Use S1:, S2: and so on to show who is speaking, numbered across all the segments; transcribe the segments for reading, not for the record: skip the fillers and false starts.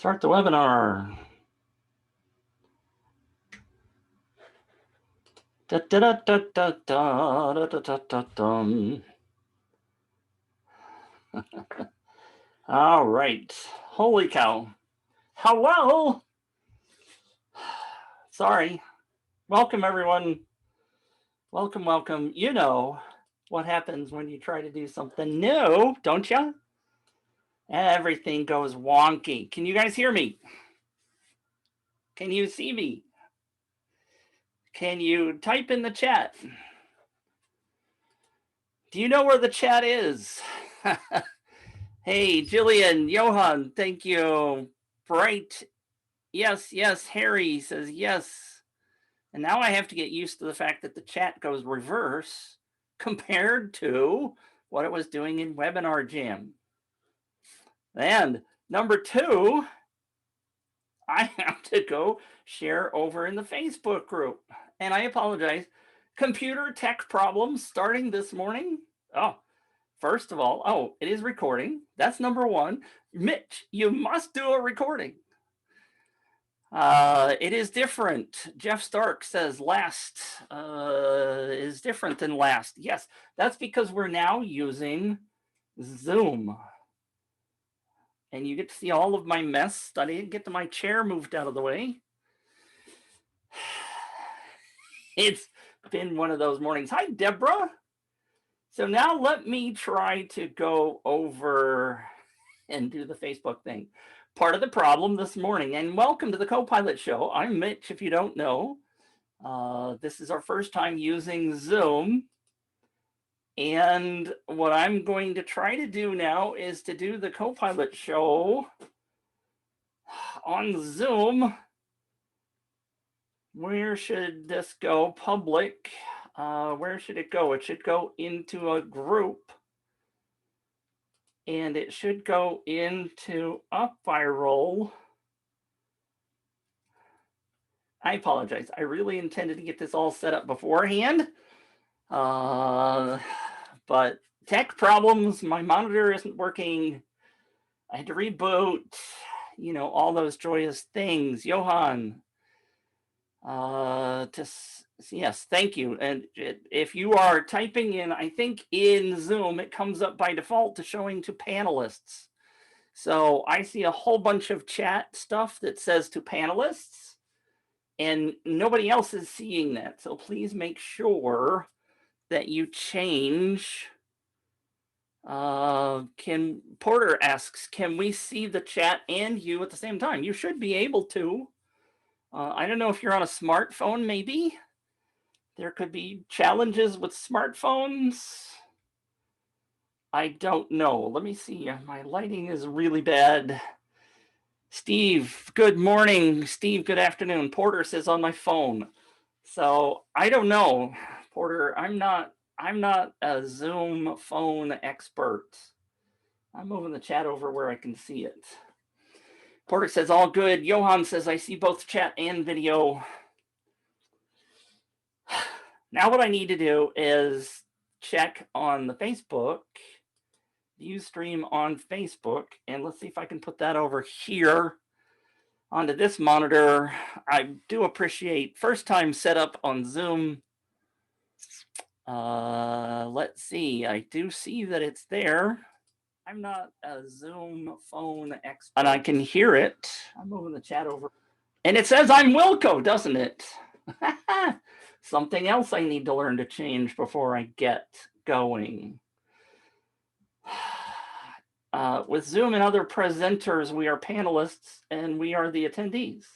S1: Start the webinar. Da, da, da, da, da, da, da, da, da, da. All right. Holy cow. Hello. Sorry. Welcome, everyone. Welcome, welcome. You know what happens when you try to do something new, don't you? Everything goes wonky. Can you guys hear me? Can you see me? Can you type in the chat? Do you know where the chat is? Hey, Jillian, Johan, thank you. Bright, yes, yes. Harry says yes. And now I have to get used to the fact that the chat goes reverse compared to what it was doing in Webinar Jam. And number two, I have to go share over in the Facebook group. And I apologize. Computer tech problems starting this morning. Oh, first of all, it is recording. That's number one. Mitch, you must do a recording. It is different. Jeff Stark says last is different than last. Yes, that's because we're now using Zoom. And you get to see all of my mess. I didn't get to my chair moved out of the way. It's been one of those mornings. Hi, Deborah. So now let me try to go over and do the Facebook thing. Part of the problem this morning, and welcome to the Copilot Show. I'm Mitch, if you don't know. This is our first time using Zoom. And what I'm going to try to do now is to do the Copilot Show on Zoom. Where should this go? Public. Where should it go? It should go into a group. And it should go into UpViral. I apologize. I really intended to get this all set up beforehand. But tech problems, my monitor isn't working. I had to reboot, you know, all those joyous things. Johan, yes, thank you. And if you are typing in, I think in Zoom, it comes up by default to showing to panelists. So I see a whole bunch of chat stuff that says to panelists, and nobody else is seeing that. So please make sure that you change. Porter asks, can we see the chat and you at the same time? You should be able to. I don't know if you're on a smartphone, maybe. There could be challenges with smartphones. I don't know. Let me see. My lighting is really bad. Steve, good morning. Steve, good afternoon. Porter says on my phone. So I don't know, Porter. I'm not a Zoom phone expert. I'm moving the chat over where I can see it. Porter says all good. Johan says I see both chat and video. Now what I need to do is check on the Facebook, view stream on Facebook, and let's see if I can put that over here onto this monitor. I do appreciate first time setup on Zoom. Let's see. I do see that it's there. I'm not a Zoom phone expert. And I can hear it. I'm moving the chat over. And it says I'm Wilco, doesn't it? Something else I need to learn to change before I get going. With Zoom and other presenters, we are panelists and we are the attendees.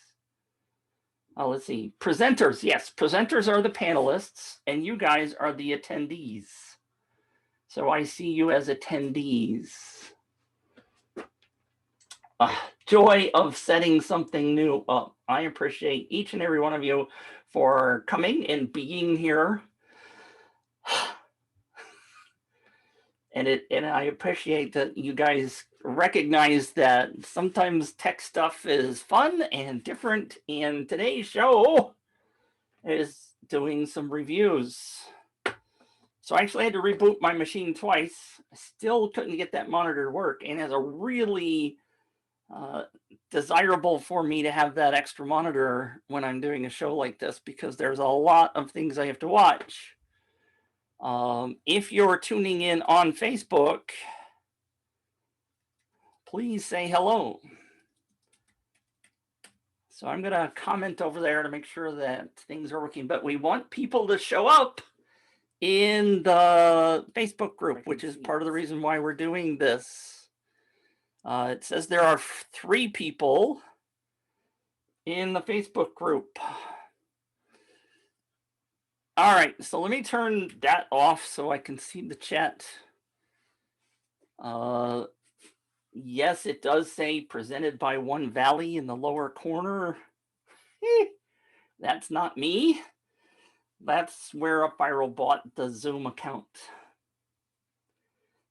S1: Let's see. Presenters, yes. Presenters are the panelists and you guys are the attendees. So I see you as attendees. Joy of setting something new up. I appreciate each and every one of you for coming and being here. And I appreciate that you guys recognize that sometimes tech stuff is fun and different. And today's show is doing some reviews. So I actually had to reboot my machine twice. I still couldn't get that monitor to work, and has a really desirable for me to have that extra monitor when I'm doing a show like this because there's a lot of things I have to watch. If you're tuning in on Facebook, please say hello. So I'm going to comment over there to make sure that things are working, but we want people to show up in the Facebook group, which is part of the reason why we're doing this. It says there are 3 people in the Facebook group. All right, so let me turn that off so I can see the chat. Yes, it does say presented by One Valley in the lower corner. That's not me. That's where UpViral bought the Zoom account.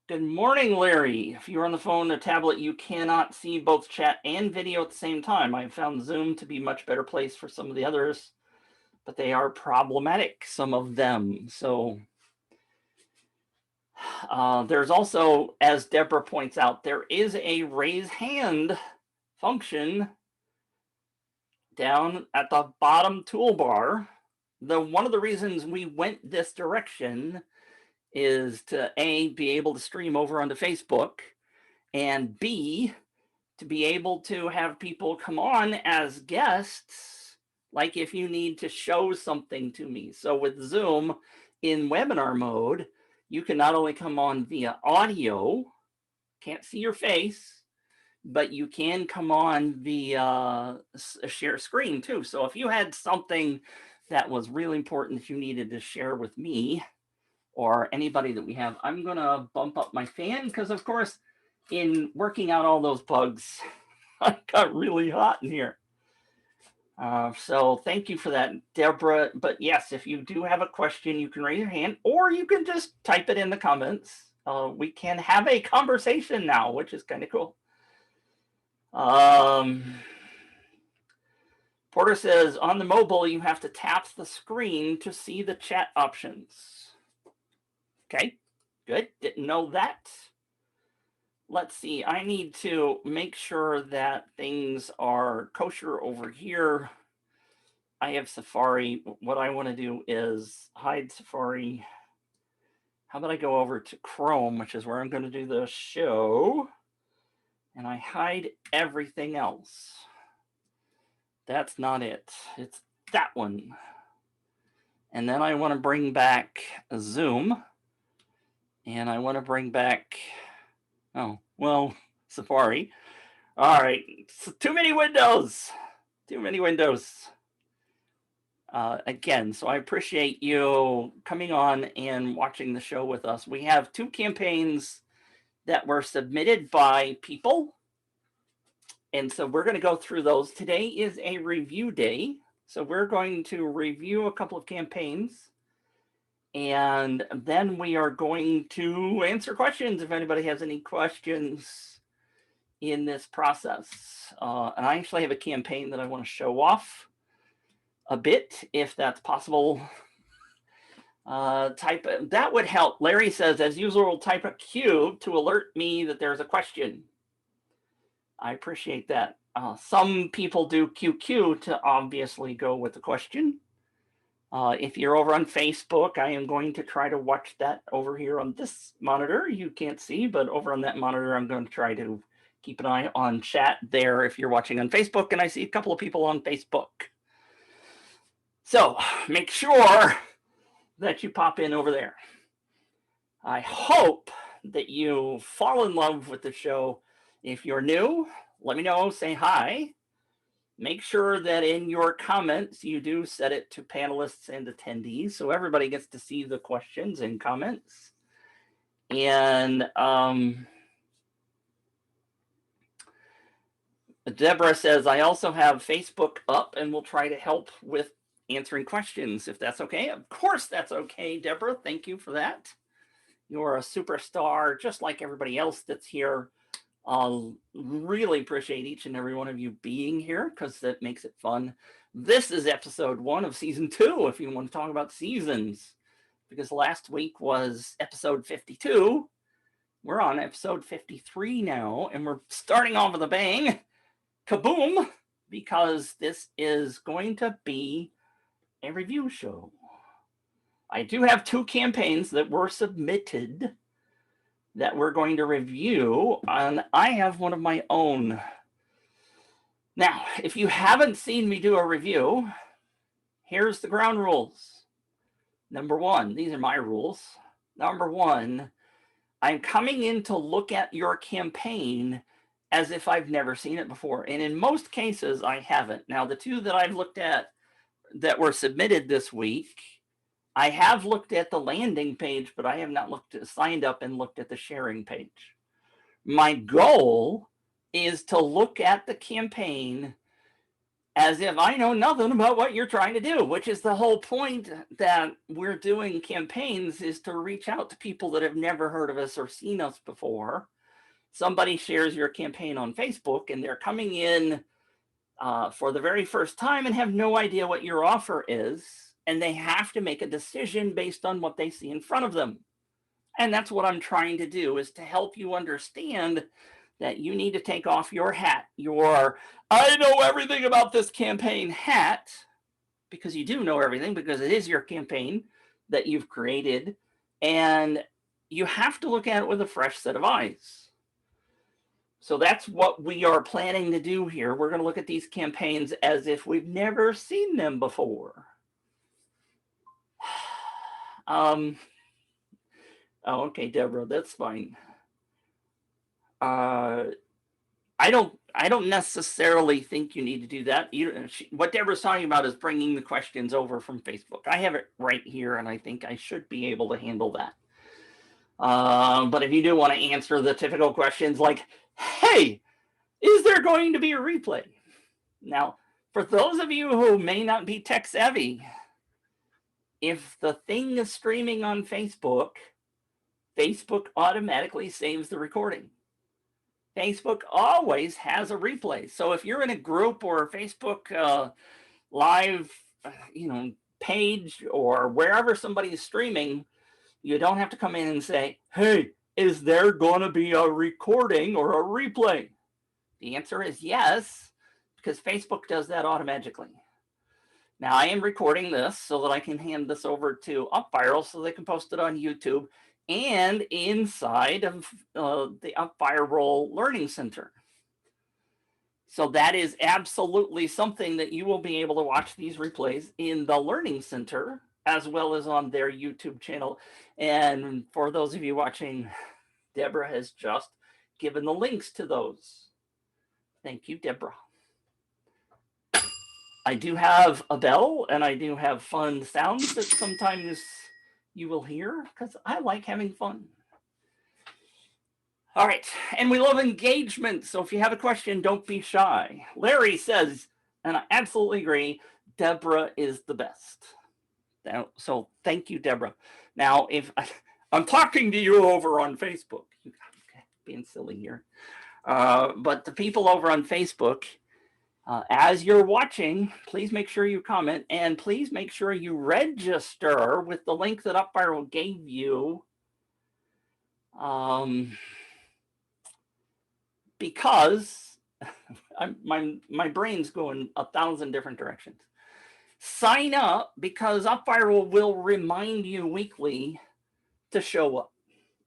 S1: Good morning, Larry. If you're on the phone or tablet, you cannot see both chat and video at the same time. I found Zoom to be a much better place for some of the others, but they are problematic, some of them. So there's also, as Deborah points out, there is a raise hand function down at the bottom toolbar. One of the reasons we went this direction is to A, be able to stream over onto Facebook, and B, to be able to have people come on as guests, like if you need to show something to me. So with Zoom in webinar mode, you can not only come on via audio, can't see your face, but you can come on via a share screen too. So if you had something that was really important that you needed to share with me or anybody that we have, I'm going to bump up my fan because, of course, in working out all those bugs, I got really hot in here. So thank you for that, Deborah. But yes, if you do have a question, you can raise your hand or you can just type it in the comments. We can have a conversation now, which is kind of cool. Porter says, on the mobile, you have to tap the screen to see the chat options. Okay, good. Didn't know that. Let's see. I need to make sure that things are kosher over here. I have Safari. What I want to do is hide Safari. How about I go over to Chrome, which is where I'm going to do the show, and I hide everything else. That's not it. It's that one. And then I want to bring back Zoom. And I want to bring back, oh, well, Safari. All right. So too many windows. Too many windows. Again, so I appreciate you coming on and watching the show with us. We have 2 campaigns that were submitted by people. And so we're going to go through those. Today is a review day. So we're going to review a couple of campaigns. And then we are going to answer questions if anybody has any questions in this process. And I actually have a campaign that I want to show off a bit, if that's possible. That would help. Larry says, as usual, type a Q to alert me that there's a question. I appreciate that. Some people do QQ to obviously go with the question. If you're over on Facebook, I am going to try to watch that over here on this monitor. You can't see, but over on that monitor, I'm going to try to keep an eye on chat there if you're watching on Facebook, and I see a couple of people on Facebook. So make sure that you pop in over there. I hope that you fall in love with the show. If you're new, let me know, say hi. Make sure that in your comments, you do set it to panelists and attendees so everybody gets to see the questions and comments. And Deborah says, I also have Facebook up and will try to help with answering questions if that's okay. Of course that's okay, Deborah. Thank you for that. You're a superstar, just like everybody else that's here. I'll really appreciate each and every one of you being here because that makes it fun. This is episode 1 of season 2, if you want to talk about seasons, because last week was episode 52. We're on episode 53 now, and we're starting off with a bang. Kaboom! Because this is going to be a review show. I do have 2 campaigns that were submitted that we're going to review, and I have one of my own. Now, if you haven't seen me do a review, here's the ground rules. Number 1, these are my rules. Number 1, I'm coming in to look at your campaign as if I've never seen it before. And in most cases, I haven't. Now, the 2 that I've looked at that were submitted this week, I have looked at the landing page, but I have not signed up and looked at the sharing page. My goal is to look at the campaign as if I know nothing about what you're trying to do, which is the whole point that we're doing campaigns, is to reach out to people that have never heard of us or seen us before. Somebody shares your campaign on Facebook and they're coming in for the very first time and have no idea what your offer is, and they have to make a decision based on what they see in front of them. And that's what I'm trying to do, is to help you understand that you need to take off your hat, your I know everything about this campaign hat, because you do know everything, because it is your campaign that you've created, and you have to look at it with a fresh set of eyes. So that's what we are planning to do here. We're going to look at these campaigns as if we've never seen them before. Oh, okay, Deborah, that's fine. I don't necessarily think you need to do that. What Deborah's talking about is bringing the questions over from Facebook. I have it right here, and I think I should be able to handle that. But if you do want to answer the typical questions like, hey, is there going to be a replay? Now, for those of you who may not be tech savvy, if the thing is streaming on Facebook, Facebook automatically saves the recording. Facebook always has a replay. So if you're in a group or a Facebook live, page, or wherever somebody is streaming, you don't have to come in and say, hey, is there going to be a recording or a replay? The answer is yes, because Facebook does that automatically. Now, I am recording this so that I can hand this over to UpViral so they can post it on YouTube and inside of the UpViral Learning Center. So that is absolutely something that you will be able to watch these replays in the Learning Center, as well as on their YouTube channel. And for those of you watching, Deborah has just given the links to those. Thank you, Deborah. I do have a bell, and I do have fun sounds that sometimes you will hear, because I like having fun. All right, and we love engagement, so if you have a question, don't be shy. Larry says, and I absolutely agree, Deborah is the best. Now, so thank you, Deborah. Now, if I'm talking to you over on Facebook, being silly here, but the people over on Facebook, as you're watching, please make sure you comment, and please make sure you register with the link that UpViral gave you, because my brain's going 1,000 different directions. Sign up, because UpViral will remind you weekly to show up.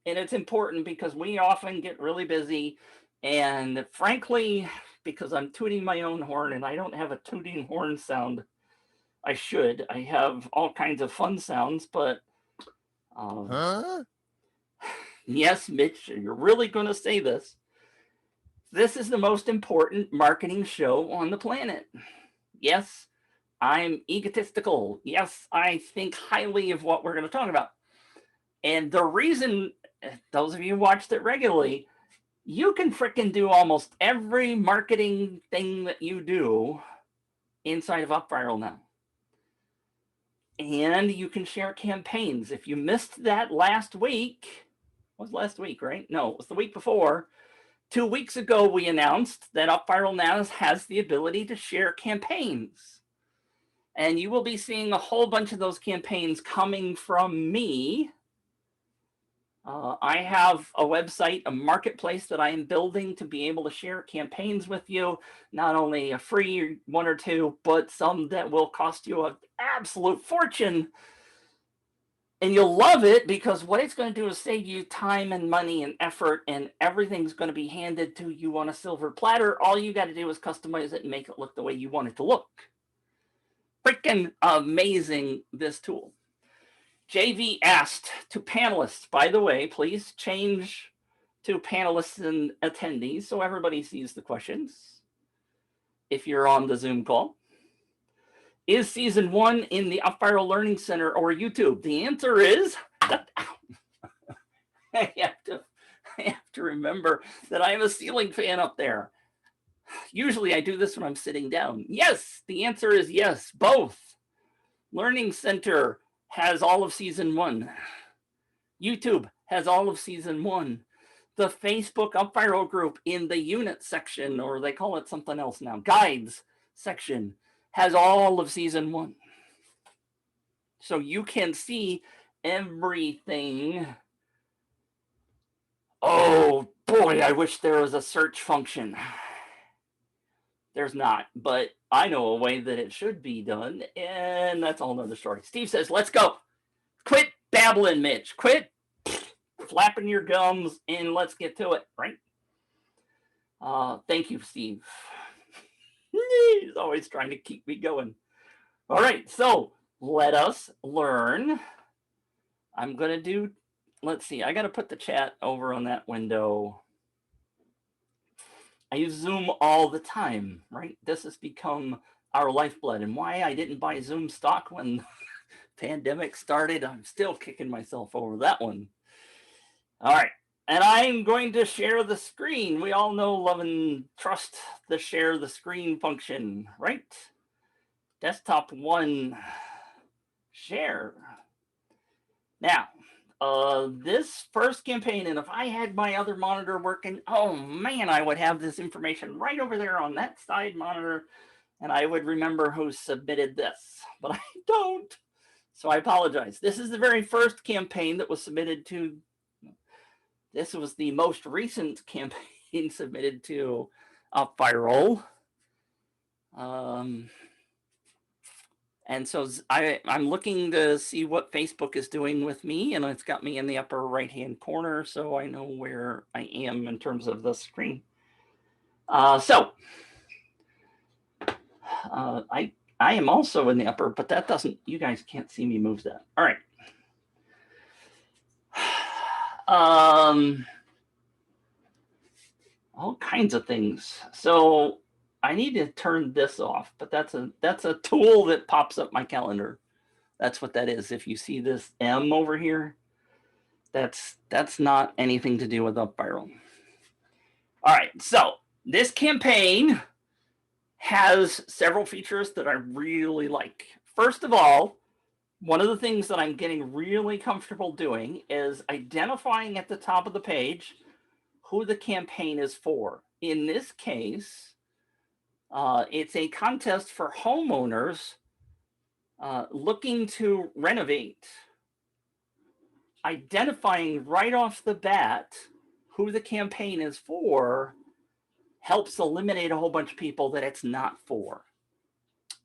S1: And it's important because we often get really busy, and frankly, because I'm tooting my own horn and I don't have a tooting horn sound, I should. I have all kinds of fun sounds, but yes, Mitch, you're really going to say this. This is the most important marketing show on the planet. Yes, I'm egotistical. Yes, I think highly of what we're going to talk about. And the reason, those of you who watched it regularly, you can frickin' do almost every marketing thing that you do inside of UpViral now. And you can share campaigns. If you missed that last week, it was last week, right? No, it was the week before. 2 weeks ago, we announced that UpViral now has the ability to share campaigns. And you will be seeing a whole bunch of those campaigns coming from me I have a website, a marketplace that I am building to be able to share campaigns with you, not only a free one or two, but some that will cost you an absolute fortune. And you'll love it because what it's going to do is save you time and money and effort, and everything's going to be handed to you on a silver platter. All you got to do is customize it and make it look the way you want it to look. Freaking amazing, this tool. JV asked to panelists, by the way, please change to panelists and attendees so everybody sees the questions if you're on the Zoom call. Is season 1 in the UpViral Learning Center or YouTube? The answer is, I have to remember that I have a ceiling fan up there. Usually I do this when I'm sitting down. Yes, the answer is yes, both. Learning Center has all of season 1. YouTube has all of season 1. The Facebook UpViral group in the unit section, or they call it something else now, guides section, has all of season 1. So you can see everything. Oh boy, I wish there was a search function. There's not, but I know a way that it should be done, and that's a whole nother story. Steve says, let's go. Quit babbling, Mitch. Quit flapping your gums, and let's get to it, right? Thank you, Steve. He's always trying to keep me going. All right, so let us learn. I'm going to do, let's see, I got to put the chat over on that window. I use Zoom all the time, right? This has become our lifeblood, and why I didn't buy Zoom stock when the pandemic started, I'm still kicking myself over that one. All right, and I'm going to share the screen. We all know, love, and trust the share the screen function, right? Desktop 1, share. Now, this first campaign, and if I had my other monitor working, oh man, I would have this information right over there on that side monitor, and I would remember who submitted this, but I don't. So I apologize. This is the very first campaign that was submitted to, this was the most recent campaign submitted to UpViral. And so I'm looking to see what Facebook is doing with me, and it's got me in the upper right-hand corner, so I know where I am in terms of the screen. I am also in the upper, but that doesn't, you guys can't see me move that. All right. All kinds of things. So I need to turn this off, but that's a tool that pops up my calendar. That's what that is. If you see this M over here, that's not anything to do with UpViral. All right, so this campaign has several features that I really like. First of all, one of the things that I'm getting really comfortable doing is identifying at the top of the page who the campaign is for. In this case, it's a contest for homeowners looking to renovate. Identifying right off the bat who the campaign is for helps eliminate a whole bunch of people that it's not for.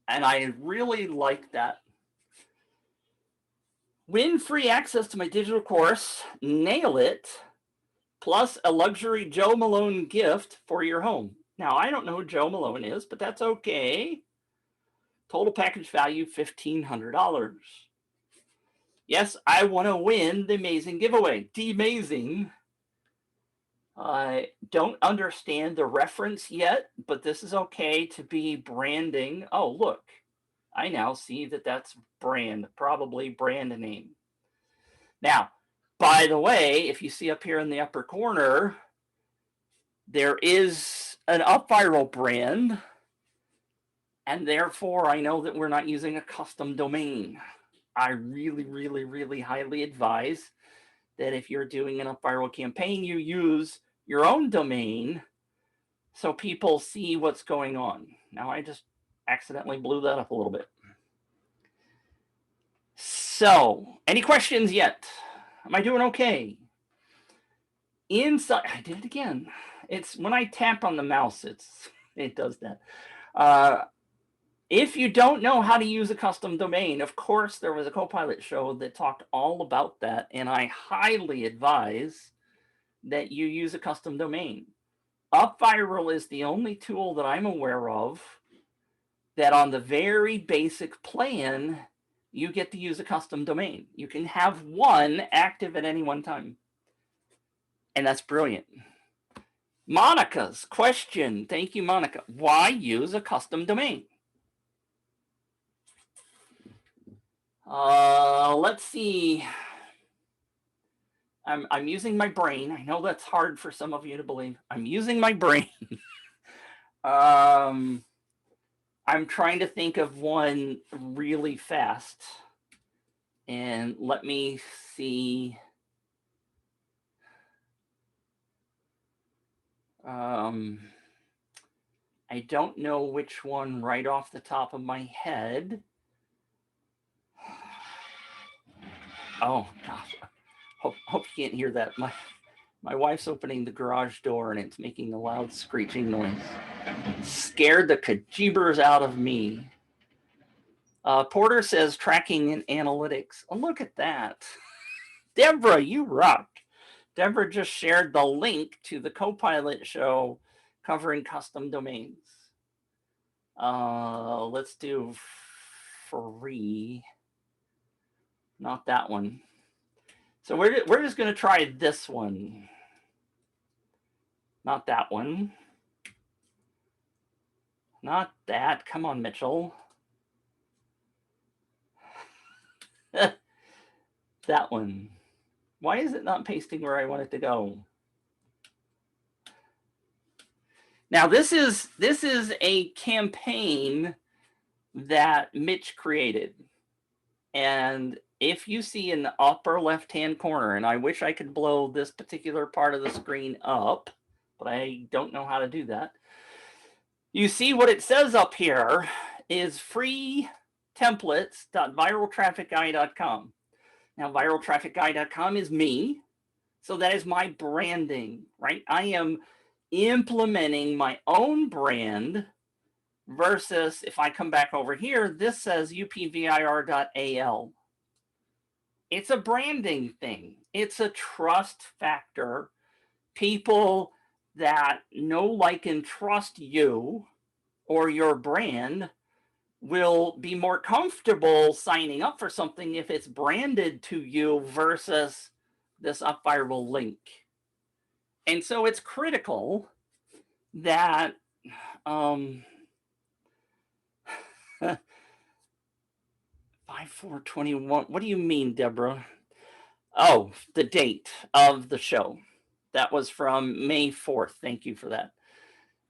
S1: And I really like that. Win free access to my digital course, Nail It, plus a luxury Joe Malone gift for your home. Now, I don't know who Joe Malone is, but that's okay. Total package value, $1,500. Yes, I want to win the amazing giveaway. D-mazing. I don't understand the reference yet, but this is okay to be branding. Oh, look, I now see that that's brand, probably brand name. Now, by the way, if you see up here in the upper corner, there is an UpViral brand, and therefore I know that we're not using a custom domain. I really, really, really highly advise that if you're doing an UpViral campaign, you use your own domain so people see what's going on. Now, I just accidentally blew that up a little bit. So, any questions yet? Am I doing okay? inside, I did it again. It's when I tap on the mouse, it does that. If you don't know how to use a custom domain, of course, there was a Copilot show that talked all about that, and I highly advise that you use a custom domain. UpViral is the only tool that I'm aware of that on the very basic plan, you get to use a custom domain. You can have one active at any one time. And that's brilliant. Monica's question. Thank you, Monica. Why use a custom domain? Let's see. I'm using my brain. I know that's hard for some of you to believe. I'm using my brain. I'm trying to think of one really fast. And let me see. I don't know which one right off the top of my head. Oh gosh, hope you can't hear that. My wife's opening the garage door and it's making a loud screeching noise. Scared the kajibers out of me. Porter says tracking and analytics. Oh, look at that. Deborah, you rock. Deborah just shared the link to the Copilot show covering custom domains. Let's do free. Not that one. So we're just going to try this one. Not that one. Not that. Come on, Mitchell. That one. Why is it not pasting where I want it to go? Now this is a campaign that Mitch created. And if you see in the upper left-hand corner, and I wish I could blow this particular part of the screen up, but I don't know how to do that. You see what it says up here is free templates.viraltrafficguy.com. Now, viraltrafficguy.com is me. So that is my branding, right? I am implementing my own brand versus if I come back over here, this says upvir.al. It's a branding thing. It's a trust factor. People that know, like, and trust you or your brand will be more comfortable signing up for something if it's branded to you versus this UpViral link. And so it's critical that 5/4/21. What do you mean, Deborah? Oh, the date of the show. That was from May 4th. Thank you for that.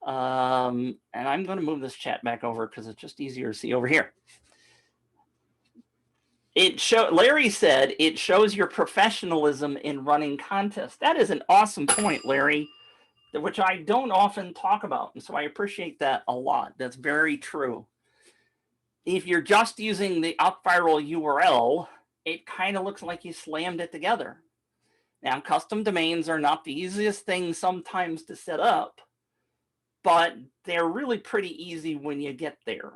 S1: And I'm going to move this chat back over because it's just easier to see over here. Larry said it shows your professionalism in running contests. That is an awesome point, Larry, which I don't often talk about. And so I appreciate that a lot. That's very true. If you're just using the UpViral URL, it kind of looks like you slammed it together. Now, custom domains are not the easiest thing sometimes to set up, but they're really pretty easy when you get there.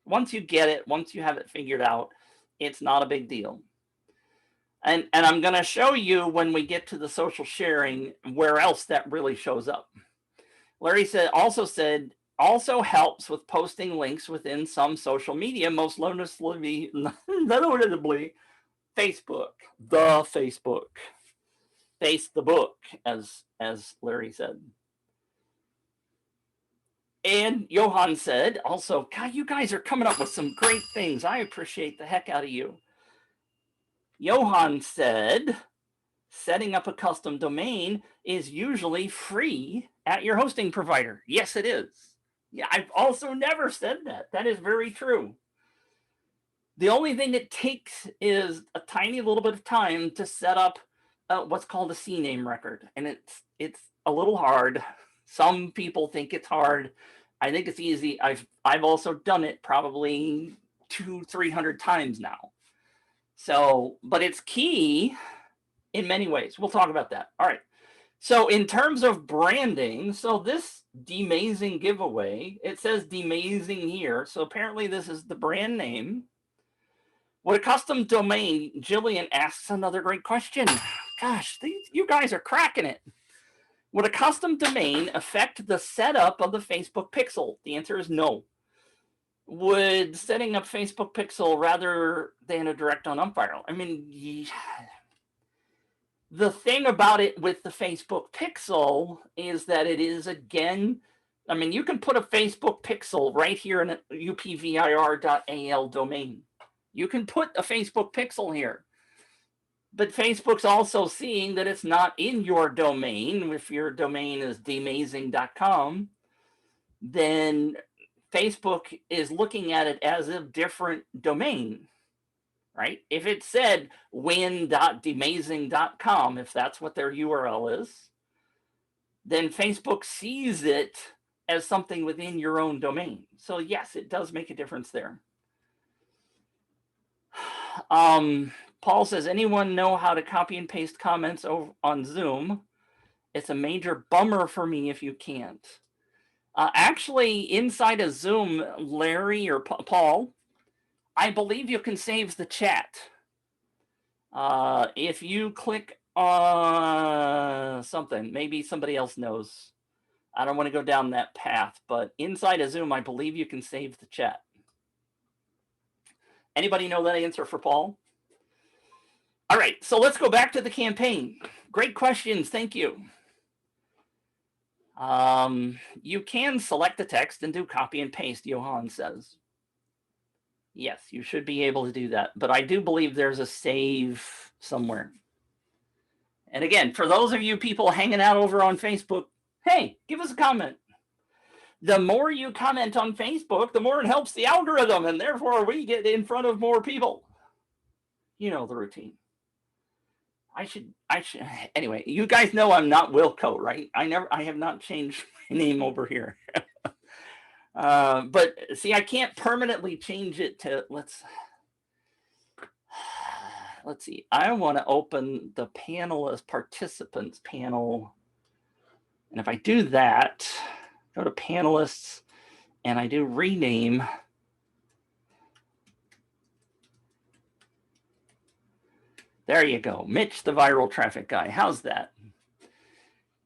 S1: Once you get it, once you have it figured out, it's not a big deal. And I'm going to show you when we get to the social sharing where else that really shows up. Larry also helps with posting links within some social media, most noticeably Facebook. Face the book, as Larry said. And Johan said also, God, you guys are coming up with some great things. I appreciate the heck out of you. Johan said, setting up a custom domain is usually free at your hosting provider. Yes, it is. Yeah, I've also never said that. That is very true. The only thing it takes is a tiny little bit of time to set up what's called a CNAME record. And it's a little hard. Some people think it's hard. I think it's easy. I've also done it probably 200-300 times now. So, but it's key in many ways. We'll talk about that. All right. So in terms of branding, so this Demazing giveaway, it says Demazing here. So apparently this is the brand name. Would a custom domain, Jillian asks another great question. Gosh, you guys are cracking it. Would a custom domain affect the setup of the Facebook pixel? The answer is no. Would setting up Facebook pixel rather than a direct on UpViral? I mean, the thing about it with the Facebook pixel is that it is, again, I mean, you can put a Facebook pixel right here in a upvir.al domain. You can put a Facebook pixel here. But Facebook's also seeing that it's not in your domain. If your domain is demazing.com, then Facebook is looking at it as a different domain, right? If it said win.demazing.com, if that's what their URL is, then Facebook sees it as something within your own domain. So yes, it does make a difference there. Paul says, anyone know how to copy and paste comments on Zoom? It's a major bummer for me if you can't. Actually, inside of Zoom, Larry or Paul, I believe you can save the chat. If you click on something, maybe somebody else knows. I don't want to go down that path, but inside of Zoom, I believe you can save the chat. Anybody know that answer for Paul? All right, so let's go back to the campaign. Great questions, thank you. You can select the text and do copy and paste, Johan says. Yes, you should be able to do that, but I do believe there's a save somewhere. And again, for those of you people hanging out over on Facebook, hey, give us a comment. The more you comment on Facebook, the more it helps the algorithm, and therefore we get in front of more people. You know the routine. I should, anyway, you guys know I'm not Wilco, right? I have not changed my name over here. But see, I can't permanently change it to, let's see. I want to open the panelist participants panel. And if I do that, go to panelists and I do rename. There you go. Mitch, the viral traffic guy. How's that?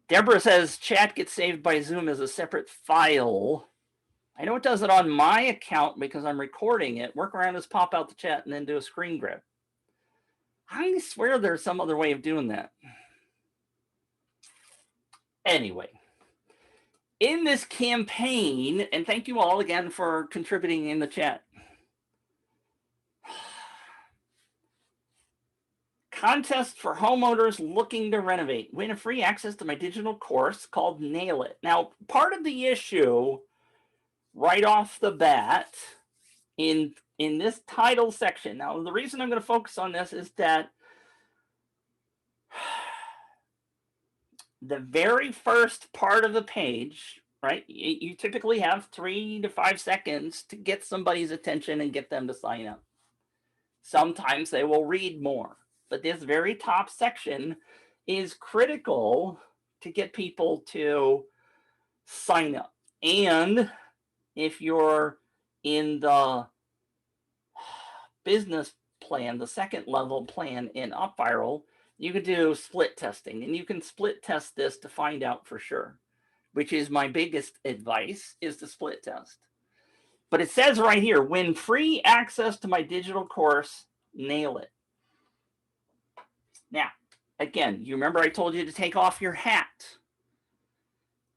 S1: Deborah says chat gets saved by Zoom as a separate file. I know it does it on my account because I'm recording it. Workaround is pop out the chat and then do a screen grab. I swear there's some other way of doing that. Anyway, in this campaign, and thank you all again for contributing in the chat. Contest for homeowners looking to renovate. Win a free access to my digital course called Nail It. Now, part of the issue right off the bat in this title section. Now, the reason I'm going to focus on this is that the very first part of the page, right, you typically have 3 to 5 seconds to get somebody's attention and get them to sign up. Sometimes they will read more, but this very top section is critical to get people to sign up. And if you're in the business plan, the second level plan in UpViral, you could do split testing, and you can split test this to find out for sure, which is my biggest advice, is to split test. But it says right here, win free access to my digital course, Nail It. Now, again, you remember I told you to take off your hat.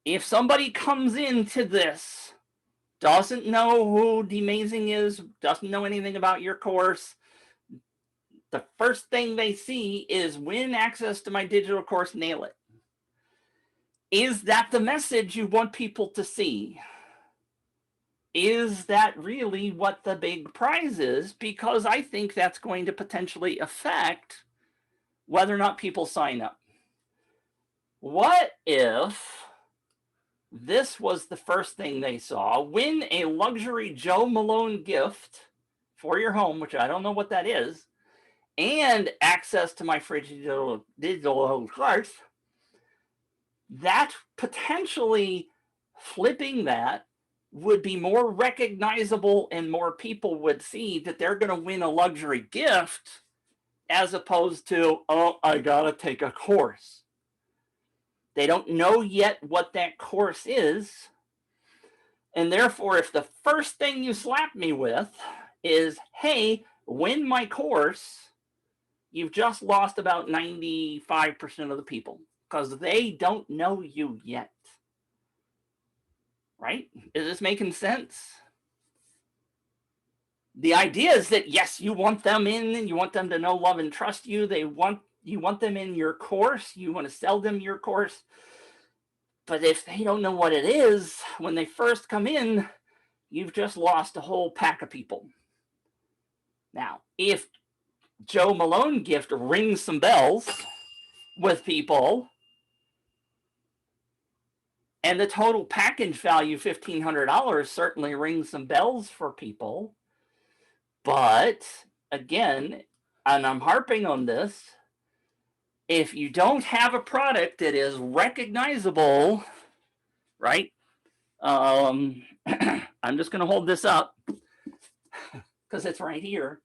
S1: If somebody comes into this, doesn't know who Demazing is, doesn't know anything about your course, the first thing they see is win access to my digital course, Nail It. Is that the message you want people to see? Is that really what the big prize is? Because I think that's going to potentially affect whether or not people sign up. What if this was the first thing they saw? Win a luxury Joe Malone gift for your home, which I don't know what that is, and access to my free digital course. that potentially flipping that would be more recognizable and more people would see that they're going to win a luxury gift as opposed to, oh, I got to take a course. They don't know yet what that course is. And therefore, if the first thing you slap me with is, hey, win my course, you've just lost about 95% of the people because they don't know you yet. Right? Is this making sense? The idea is that, yes, you want them in and you want them to know, love, and trust you. You want them in your course. You want to sell them your course. But if they don't know what it is, when they first come in, you've just lost a whole pack of people. Now, if Joe Malone gift rings some bells with people, and the total package value, $1,500, certainly rings some bells for people. But again, and I'm harping on this, if you don't have a product that is recognizable, right? I'm just going to hold this up because it's right here.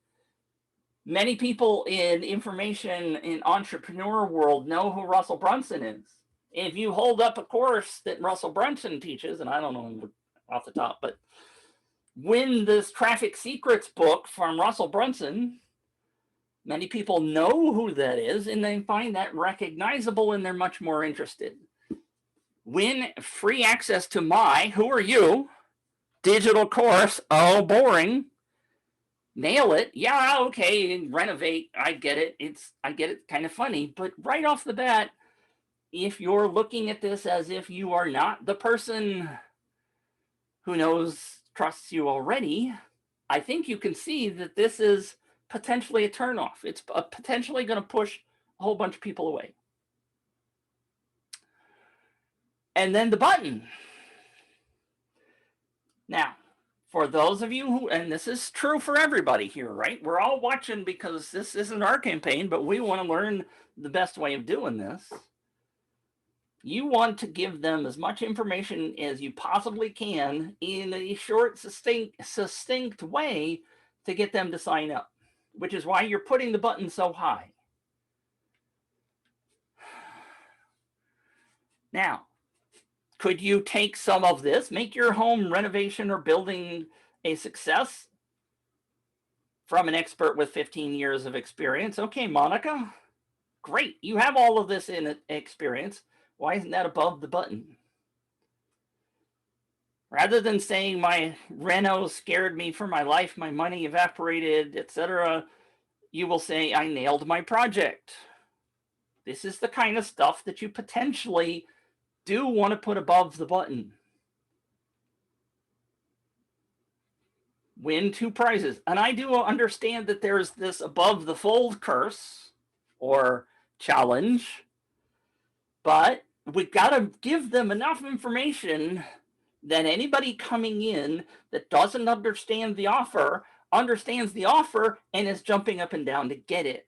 S1: Many people in information in entrepreneur world know who Russell Brunson is. If you hold up a course that Russell Brunson teaches, and I don't know off the top, but win this Traffic Secrets book from Russell Brunson, many people know who that is and they find that recognizable and they're much more interested. Win free access to my, who are you, digital course. Oh, boring. Nail it. Yeah, okay, renovate. I get it. I get it, kind of funny. But right off the bat, if you're looking at this as if you are not the person who knows, trusts you already, I think you can see that this is potentially a turnoff. It's potentially going to push a whole bunch of people away. And then the button. Now, for those of you who, and this is true for everybody here, right? We're all watching because this isn't our campaign, but we want to learn the best way of doing this. You want to give them as much information as you possibly can in a short, succinct way to get them to sign up, which is why you're putting the button so high. Now, could you take some of this, make your home renovation or building a success from an expert with 15 years of experience? Okay, Monica, great. You have all of this in experience. Why isn't that above the button? Rather than saying my reno scared me for my life, my money evaporated, etc., you will say I nailed my project. This is the kind of stuff that you potentially do want to put above the button. Win 2 prizes. And I do understand that there's this above the fold curse or challenge, but we've got to give them enough information that anybody coming in that doesn't understand the offer understands the offer and is jumping up and down to get it.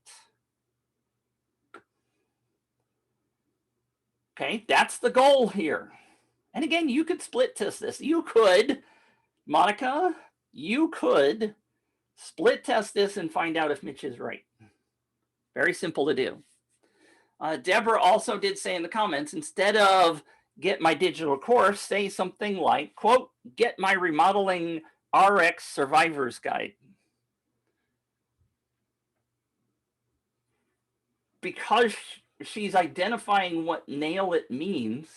S1: Okay, that's the goal here. And again, you could split test this. You could, Monica, you could split test this and find out if Mitch is right. Very simple to do. Deborah also did say in the comments, instead of get my digital course, say something like, quote, get my remodeling RX survivor's guide. Because she's identifying what nail it means,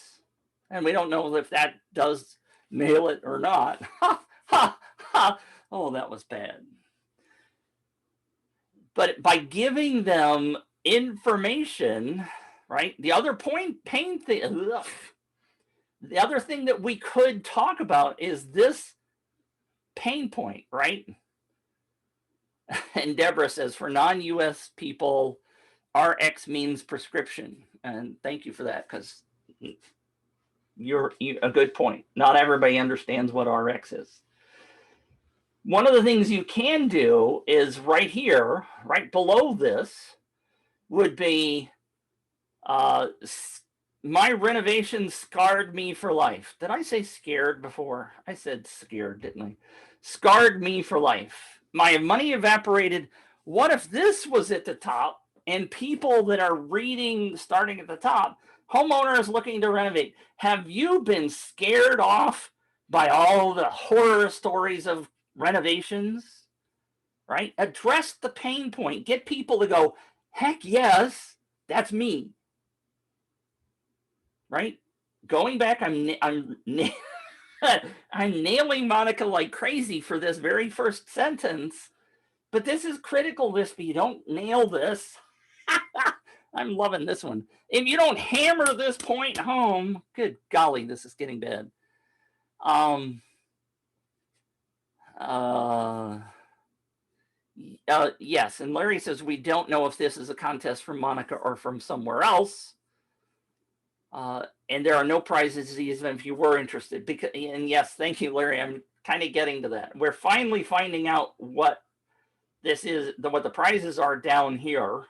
S1: and we don't know if that does nail it or not. Ha, ha, ha. Oh, that was bad. But by giving them information, right? The other pain thing, the other thing that we could talk about is this pain point, right? And Deborah says, for non-US people, RX means prescription. And thank you for that, because you're a good point. Not everybody understands what RX is. One of the things you can do is right here, right below this, would be My renovation scarred me for life. Did I say scared before? I said scared, didn't I? Scarred me for life. My money evaporated. What if this was at the top and people that are reading starting at the top, homeowners looking to renovate, have you been scared off by all the horror stories of renovations? Right? Address the pain point. Get people to go, heck yes, that's me. Right? Going back, I'm I'm nailing Monica like crazy for this very first sentence, but this is critical. This, if you don't nail this, I'm loving this one. If you don't hammer this point home, good golly, this is getting bad. Yes, and Larry says we don't know if this is a contest from Monica or from somewhere else. And there are no prizes even if you were interested. Because, and yes, thank you, Larry. I'm kind of getting to that. We're finally finding out what this is, what the prizes are down here,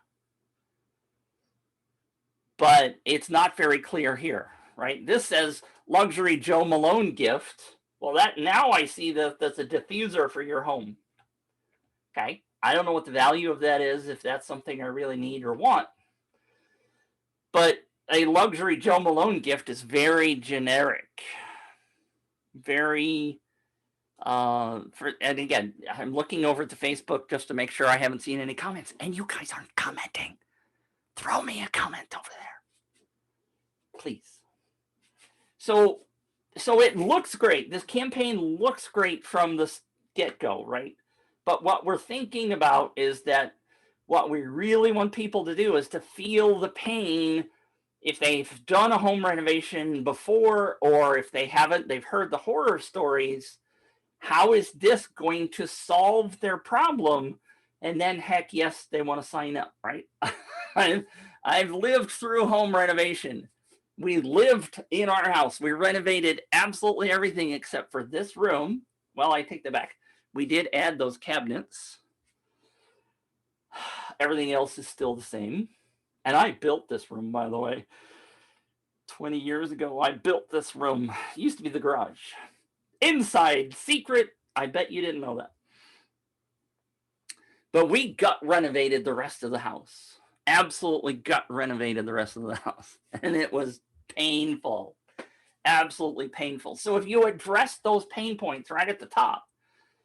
S1: but it's not very clear here, right? This says luxury Joe Malone gift. Well, that now I see that that's a diffuser for your home. Okay, I don't know what the value of that is, if that's something I really need or want, but a luxury Joe Malone gift is very generic, very and again, I'm looking over at the Facebook just to make sure I haven't seen any comments, and you guys aren't commenting. Throw me a comment over there, please. So it looks great. This campaign looks great from the get-go, right? But what we're thinking about is that what we really want people to do is to feel the pain if they've done a home renovation before, or if they haven't, they've heard the horror stories. How is this going to solve their problem? And then, heck yes, they want to sign up, right? I've lived through home renovation. We lived in our house. We renovated absolutely everything except for this room. Well, I take that back. We did add those cabinets. Everything else is still the same. And I built this room, by the way. 20 years ago, I built this room. It used to be the garage. Inside, secret. I bet you didn't know that. But we gut renovated the rest of the house. Absolutely gut renovated the rest of the house. And it was painful. Absolutely painful. So if you address those pain points right at the top,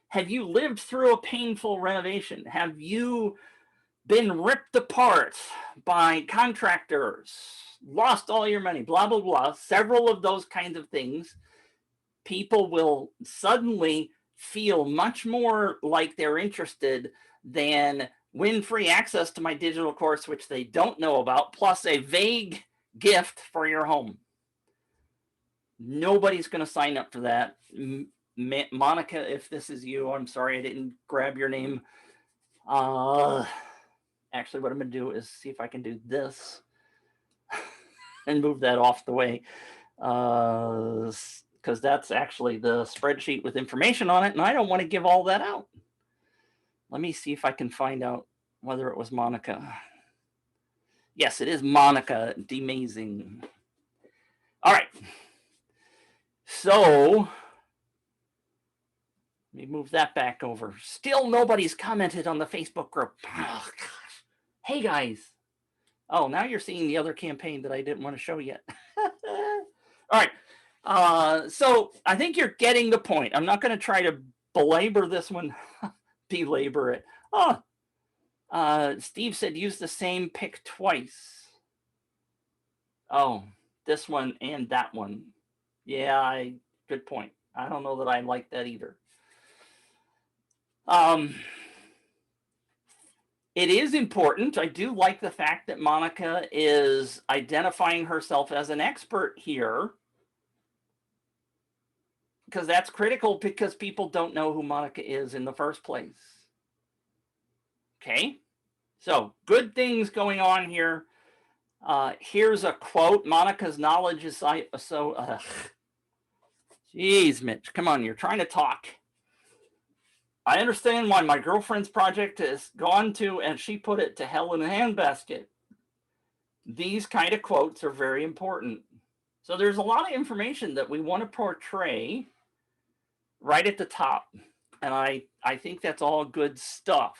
S1: have you lived through a painful renovation? Have you been ripped apart by contractors, lost all your money, blah, blah, blah? Several of those kinds of things. People will suddenly feel much more like they're interested than win free access to my digital course, which they don't know about, plus a vague gift for your home. Nobody's going to sign up for that. Monica, if this is you, I'm sorry I didn't grab your name. Actually, what I'm going to do is see if I can do this and move that off the way. Because that's actually the spreadsheet with information on it, and I don't want to give all that out. Let me see if I can find out whether it was Monica. Yes, it is Monica Demazing. All right. So let me move that back over. Still nobody's commented on the Facebook group. Oh, gosh. Hey, guys. Oh, now you're seeing the other campaign that I didn't want to show yet. All right. So I think you're getting the point. I'm not going to try to belabor this one. Belabor it. Oh, Steve said use the same pick twice. Oh, this one and that one. Yeah, good point. I don't know that I like that either. It is important. I do like the fact that Monica is identifying herself as an expert here, because that's critical, because people don't know who Monica is in the first place. Okay, so good things going on here. Here's a quote. Monica's knowledge is so... Jeez, Mitch, come on, you're trying to talk. I understand why my girlfriend's project has gone to, and she put it, to hell in a handbasket. these kind of quotes are very important. So there's a lot of information that we want to portray right at the top. And I think that's all good stuff.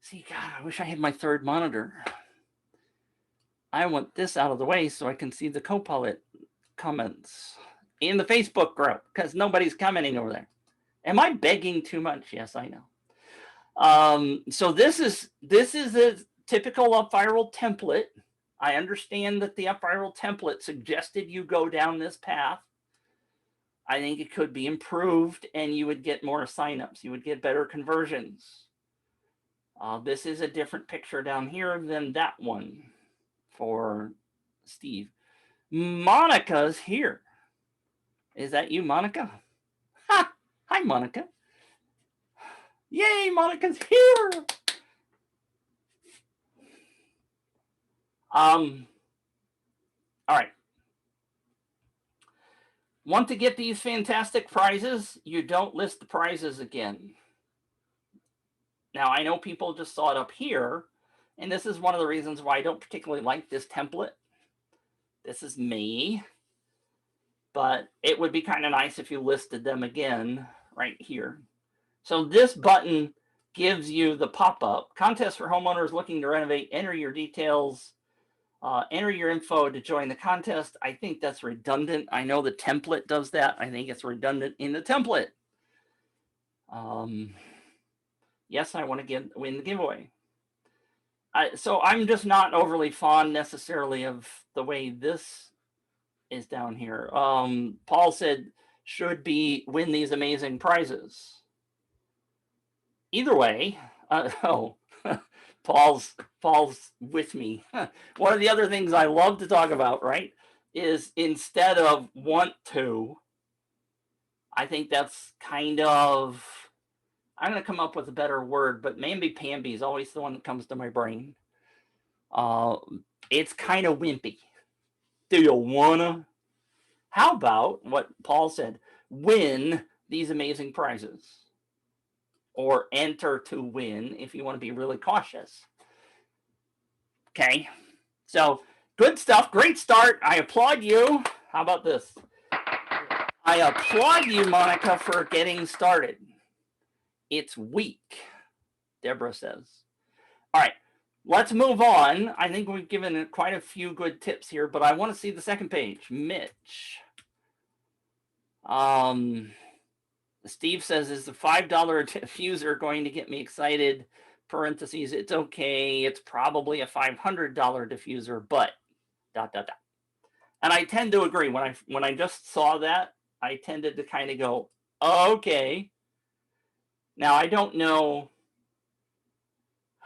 S1: See, God, I wish I had my third monitor. I want this out of the way so I can see the Copilot comments in the Facebook group, because nobody's commenting over there. Am I begging too much? Yes, I know. So this is a typical UpViral template. I understand that the UpViral template suggested you go down this path. I think it could be improved and you would get more signups. You would get better conversions. This is a different picture down here than that one for Steve. Monica's here. Is that you, Monica? Ha! Hi, Monica. Yay, Monica's here. All right. Want to get these fantastic prizes? You don't list the prizes again. Now, I know people just saw it up here, and this is one of the reasons why I don't particularly like this template. This is me, but it would be kind of nice if you listed them again right here. So this button gives you the pop-up. Contest for homeowners looking to renovate. Enter your details. Enter your info to join the contest. I think that's redundant. I know the template does that. I think it's redundant in the template. Yes, I want to win the giveaway. So I'm just not overly fond necessarily of the way this is down here. Paul said should be win these amazing prizes. Either way, Paul's with me. One of the other things I love to talk about, right, is instead of want to, I think that's kind of, I'm going to come up with a better word, but mamby-pamby is always the one that comes to my brain. It's kind of wimpy. Do you wanna? How about what Paul said? Win these amazing prizes. Or enter to win if you want to be really cautious. Okay, so good stuff. Great start. I applaud you. How about this? I applaud you, Monica, for getting started. It's weak, Deborah says. All right, let's move on. I think we've given quite a few good tips here, but I want to see the second page. Mitch. Steve says, is the $5 diffuser going to get me excited? Parentheses, it's okay. It's probably a $500 diffuser, but ... And I tend to agree. When I just saw that, I tended to kind of go, okay. Now, I don't know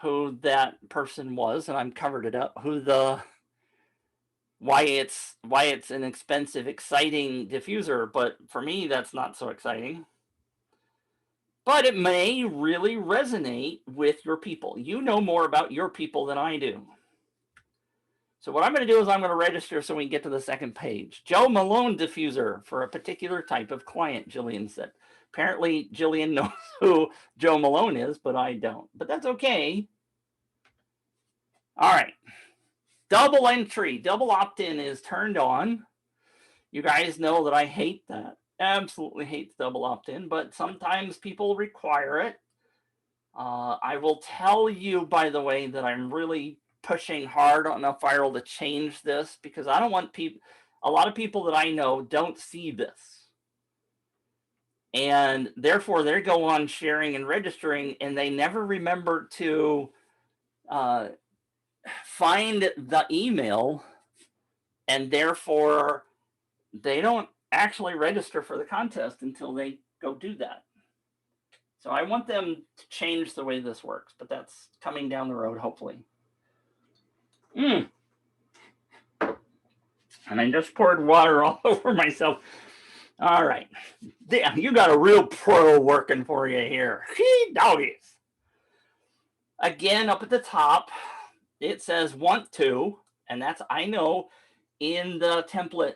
S1: who that person was, and I'm covered it up, why it's an expensive, exciting diffuser, but for me, that's not so exciting. But it may really resonate with your people. You know more about your people than I do. So what I'm going to do is I'm going to register so we can get to the second page. Joe Malone diffuser for a particular type of client, Jillian said. Apparently, Jillian knows who Joe Malone is, but I don't. But that's okay. All right. Double entry, double opt-in is turned on. You guys know that I hate that. Absolutely hate double opt-in, but sometimes people require it. I will tell you, by the way, that I'm really pushing hard on UpViral to change this because I don't want people, a lot of people that I know don't see this. And therefore, they go on sharing and registering, and they never remember to find the email, and therefore, they don't actually register for the contest until they go do that. So I want them to change the way this works, but that's coming down the road, hopefully. And I just poured water all over myself. All right. Damn, you got a real pro working for you here. Doggies. Again, up at the top, it says want to, and that's, I know, in the template.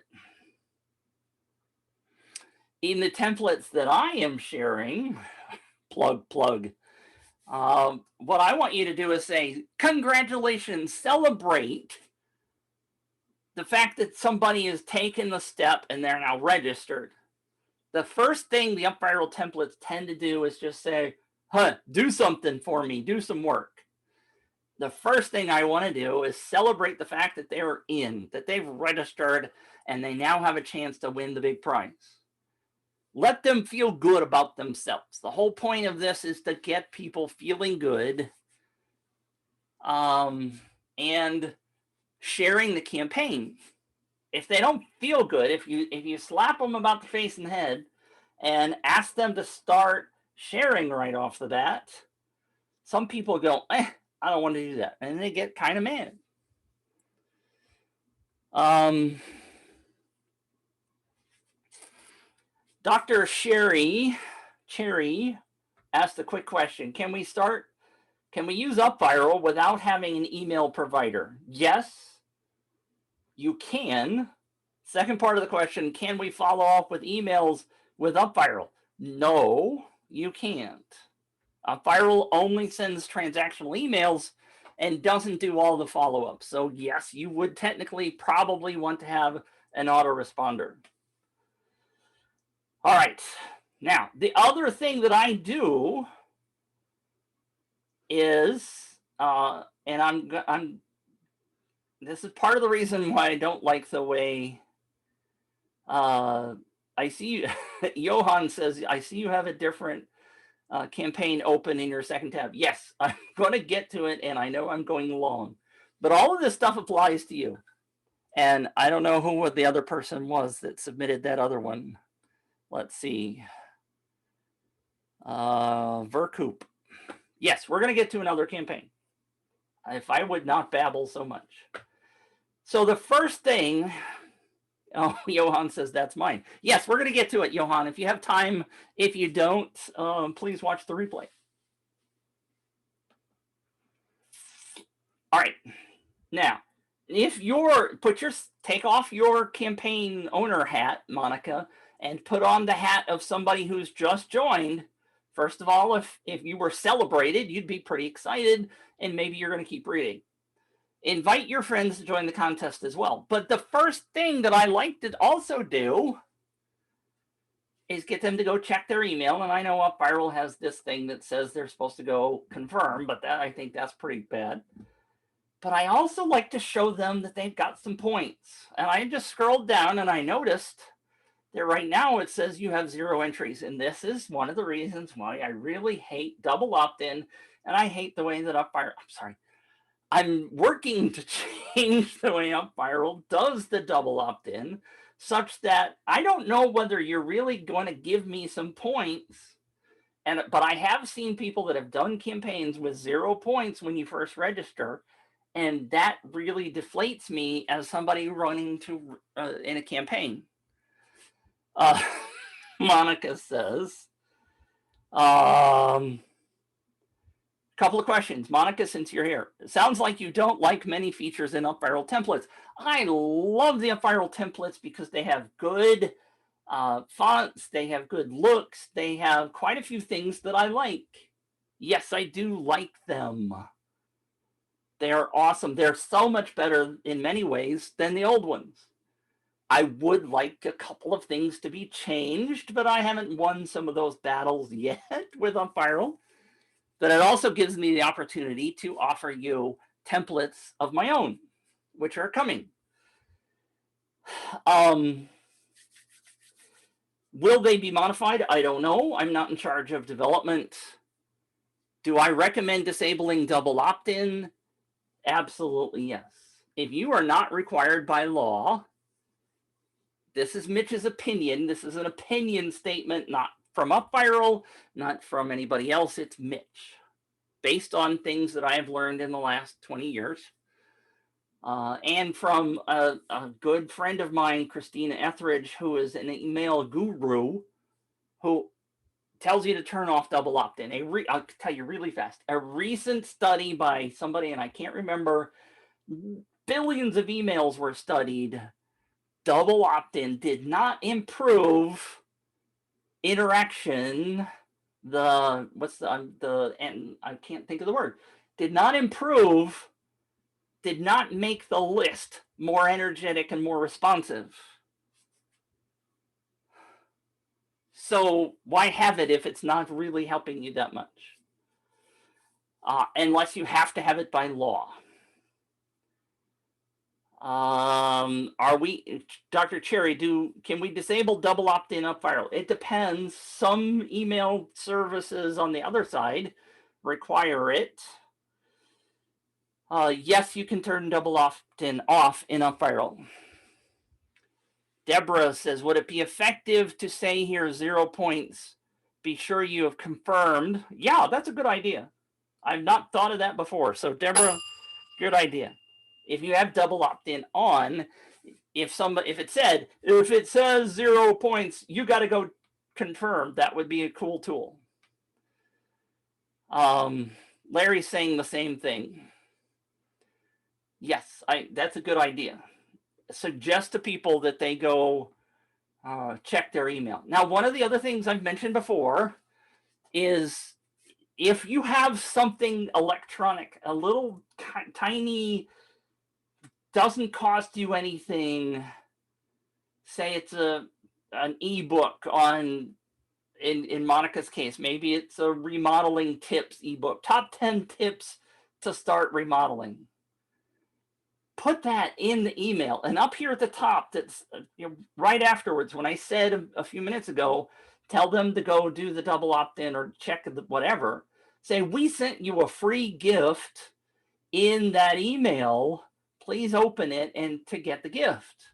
S1: In the templates that I am sharing, plug, what I want you to do is say, congratulations, celebrate the fact that somebody has taken the step and they're now registered. The first thing the UpViral templates tend to do is just say, huh, do something for me, do some work. The first thing I want to do is celebrate the fact that they're in, that they've registered, and they now have a chance to win the big prize. Let them feel good about themselves. The whole point of this is to get people feeling good and sharing the campaign. If they don't feel good, if you slap them about the face and the head and ask them to start sharing right off the bat, some people go, I don't want to do that, and they get kind of mad. Dr. Cherry asked a quick question. Can we use UpViral without having an email provider? Yes, you can. Second part of the question, can we follow up with emails with UpViral? No, you can't. UpViral only sends transactional emails and doesn't do all the follow-up. So yes, you would technically probably want to have an autoresponder. All right. Now, the other thing that I do is, and this is part of the reason why I don't like the way I see Johan says, I see you have a different campaign open in your second tab. Yes, I'm going to get to it, and I know I'm going long. But all of this stuff applies to you. And I don't know who the other person was that submitted that other one. Let's see. Vercoop. Yes, we're going to get to another campaign. If I would not babble so much. So the first thing, oh, Johan says that's mine. Yes, we're going to get to it, Johan. If you have time, if you don't, please watch the replay. All right. Now, if take off your campaign owner hat, Monica, and put on the hat of somebody who's just joined. First of all, if you were celebrated, you'd be pretty excited, and maybe you're going to keep reading. Invite your friends to join the contest as well. But the first thing that I like to also do is get them to go check their email. And I know UpViral has this thing that says they're supposed to go confirm, but I think that's pretty bad. But I also like to show them that they've got some points. And I just scrolled down and I noticed that right now it says you have 0 entries. And this is one of the reasons why I really hate double opt-in. And I hate the way that I'm working to change the way UpViral does the double opt-in, such that I don't know whether you're really going to give me some points. But I have seen people that have done campaigns with 0 points when you first register. And that really deflates me as somebody running in a campaign. Monica says, couple of questions. Monica, since you're here, it sounds like you don't like many features in UpViral templates. I love the UpViral templates because they have good fonts, they have good looks, they have quite a few things that I like. Yes, I do like them. They're awesome. They're so much better in many ways than the old ones. I would like a couple of things to be changed, but I haven't won some of those battles yet with UpViral. But it also gives me the opportunity to offer you templates of my own, which are coming. Will they be modified? I don't know. I'm not in charge of development. Do I recommend disabling double opt-in? Absolutely, yes. If you are not required by law, this is Mitch's opinion. This is an opinion statement, not from UpViral, not from anybody else. It's Mitch, based on things that I have learned in the last 20 years. And from a good friend of mine, Christina Etheridge, who is an email guru, who tells you to turn off double opt-in. I'll tell you really fast. A recent study by somebody, and I can't remember, billions of emails were studied. Double opt-in did not improve interaction and I can't think of the word, did not improve, did not make the list more energetic and more responsive. So why have it if it's not really helping you that much? Unless you have to have it by law. Are we, Dr. Cherry, can we disable double opt-in UpViral? It depends. Some email services on the other side require it. Yes, you can turn double opt-in off in UpViral. Deborah says, would it be effective to say here 0 points? Be sure you have confirmed. Yeah, that's a good idea. I've not thought of that before. So Deborah, good idea. If you have double opt-in on, if it says 0 points, you got to go confirm. That would be a cool tool. Larry's saying the same thing. Yes, that's a good idea. Suggest to people that they go check their email. Now, one of the other things I've mentioned before is if you have something electronic, a little tiny, doesn't cost you anything, say it's an ebook in Monica's case, maybe it's a remodeling tips ebook, top 10 tips to start remodeling. Put that in the email, and up here at the top, that's right afterwards, when I said a few minutes ago, tell them to go do the double opt-in or check the whatever, say, we sent you a free gift in that email, please open it and to get the gift.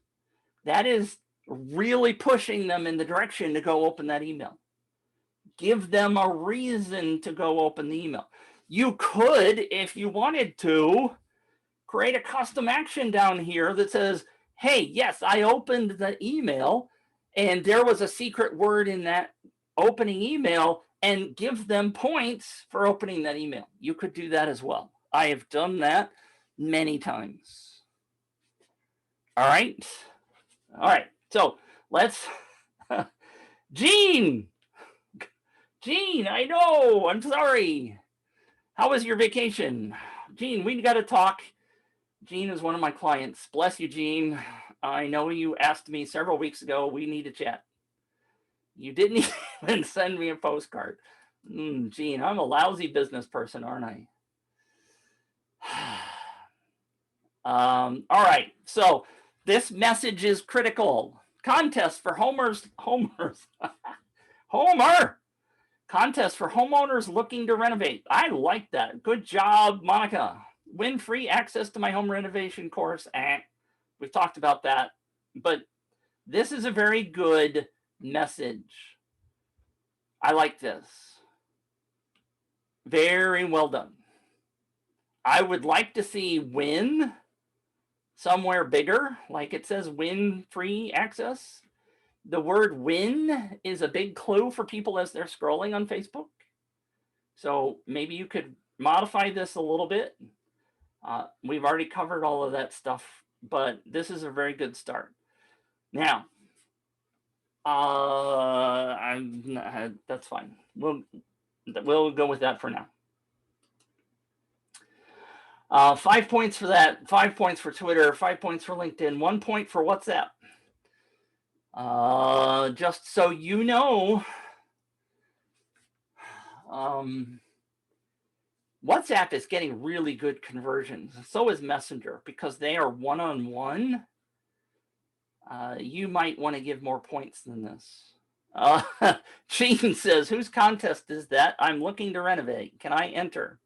S1: That is really pushing them in the direction to go open that email. Give them a reason to go open the email. You could, if you wanted to, create a custom action down here that says, hey, yes, I opened the email and there was a secret word in that opening email, and give them points for opening that email. You could do that as well. I have done that many times. All right. All right. So let's, Gene, I know, I'm sorry. How was your vacation? Gene, we got to talk. Gene is one of my clients. Bless you, Gene. I know you asked me several weeks ago, we need to chat. You didn't even send me a postcard. Gene, I'm a lousy business person, aren't I? All right, so this message is critical. Contest for Homer. Contest for homeowners looking to renovate. I like that. Good job, Monica. Win free access to my home renovation course. We've talked about that, but this is a very good message. I like this. Very well done. I would like to see win somewhere bigger, like it says win free access. The word win is a big clue for people as they're scrolling on Facebook. So maybe you could modify this a little bit. We've already covered all of that stuff, but this is a very good start. Now, that's fine. We'll go with that for now. 5 points for that, 5 points for Twitter, 5 points for LinkedIn, 1 point for WhatsApp. Just so you know, WhatsApp is getting really good conversions. So is Messenger, because they are one-on-one. You might want to give more points than this. Gene says, whose contest is that? I'm looking to renovate. Can I enter?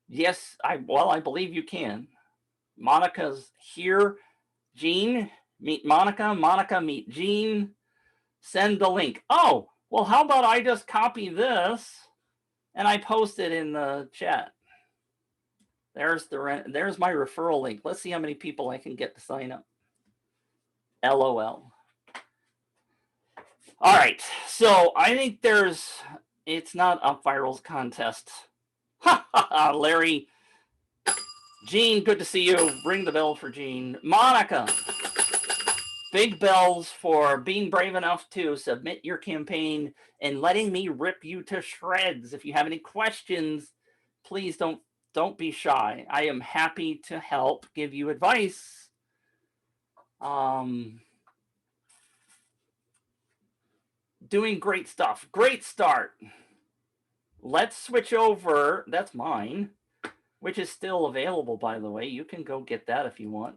S1: Yes, I believe you can. Monica's here. Gene, meet Monica. Monica, meet Gene. Send the link. Oh, well, how about I just copy this and I post it in the chat. There's my referral link. Let's see how many people I can get to sign up. LOL. All right, so I think it's not UpViral's contest. Larry. Gene, good to see you. Ring the bell for Gene. Monica. big bells for being brave enough to submit your campaign and letting me rip you to shreds. If you have any questions, please don't be shy. I am happy to help give you advice. Doing great stuff. Great start. Let's switch over. That's mine, which is still available, by the way. You can go get that if you want.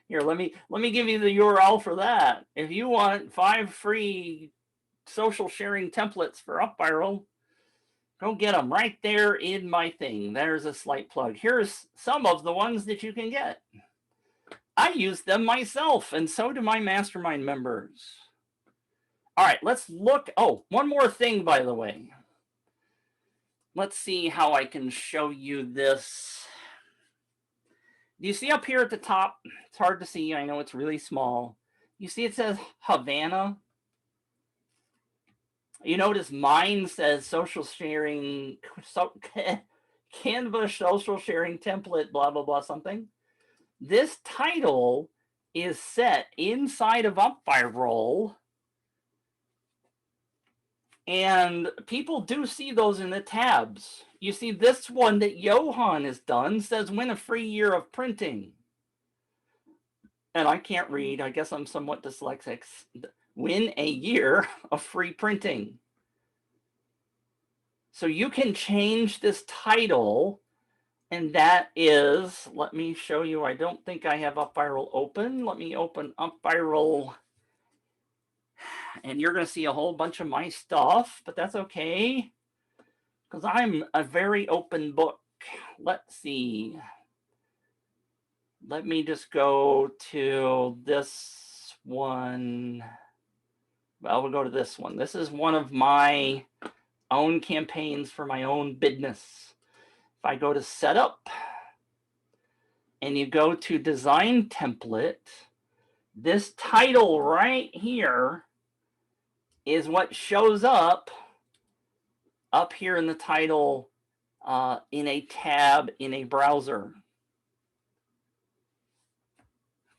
S1: Here, let me give you the URL for that. If you want 5 free social sharing templates for UpViral, go get them right there in my thing. There's a slight plug. Here's some of the ones that you can get. I use them myself, and so do my mastermind members. All right, let's look. Oh, one more thing, by the way. Let's see how I can show you this. Do you see up here at the top? It's hard to see. I know it's really small. You see it says Havana. You notice mine says social sharing, Canva social sharing template, blah, blah, blah, something. This title is set inside of UpViral. And people do see those in the tabs. You see this one that Johan has done says win a free year of printing. And I can't read. I guess I'm somewhat dyslexic. Win a year of free printing. So you can change this title. And that is, let me show you. I don't think I have UpViral open. Let me open UpViral. And you're going to see a whole bunch of my stuff, but that's okay, because I'm a very open book. Let's see. Let me just go to this one. Well, we'll go to this one. This is one of my own campaigns for my own business. If I go to setup and you go to design template, this title right here is what shows up here in the title in a tab in a browser.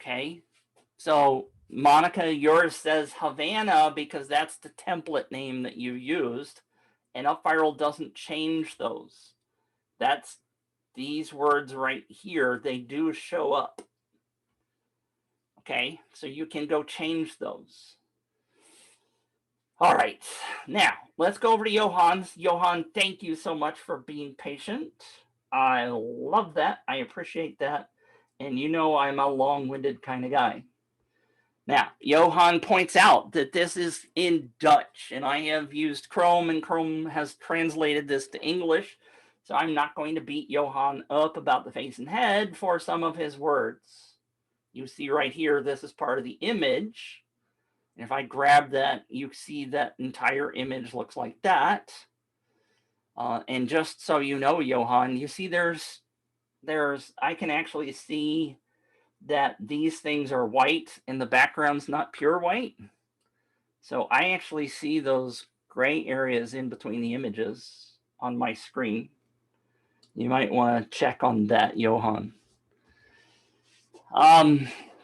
S1: Okay, so Monica, yours says Havana because that's the template name that you used, and UpViral doesn't change those. That's these words right here, they do show up. Okay, so you can go change those. All right, now let's go over to Johan. Johan, thank you so much for being patient. I love that. I appreciate that. And you know I'm a long-winded kind of guy. Now, Johan points out that this is in Dutch, and I have used Chrome, and Chrome has translated this to English. So I'm not going to beat Johan up about the face and head for some of his words. You see right here, this is part of the image. And if I grab that, you see that entire image looks like that. And just so you know, Johan, you see I can actually see that these things are white and the background's not pure white. So I actually see those gray areas in between the images on my screen. You might want to check on that, Johan.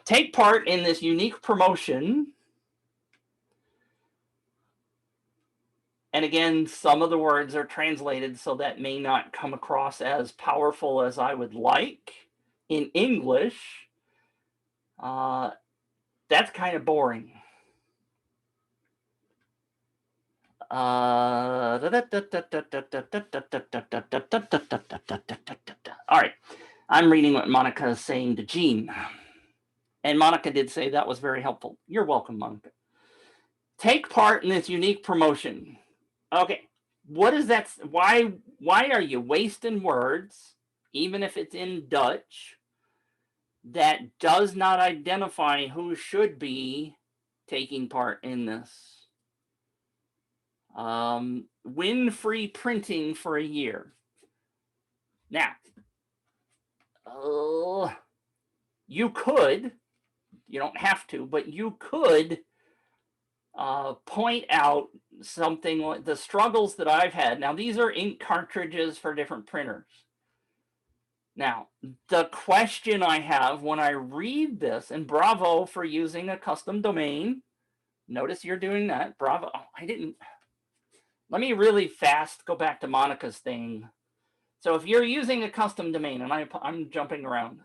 S1: Take part in this unique promotion. And again, some of the words are translated, so that may not come across as powerful as I would like. In English, that's kind of boring. All right, I'm reading what Monica is saying to Jean. And Monica did say that was very helpful. You're welcome, Monica. Take part in this unique promotion. Okay, what is that? Why are you wasting words, even if it's in Dutch, that does not identify who should be taking part in this? Win free printing for a year. Now, you could, you don't have to, but you could point out something like the struggles that I've had. Now, these are ink cartridges for different printers. Now, the question I have when I read this, and bravo for using a custom domain. Notice you're doing that. Bravo. Oh, I didn't. Let me really fast go back to Monica's thing. So if you're using a custom domain, and I'm jumping around,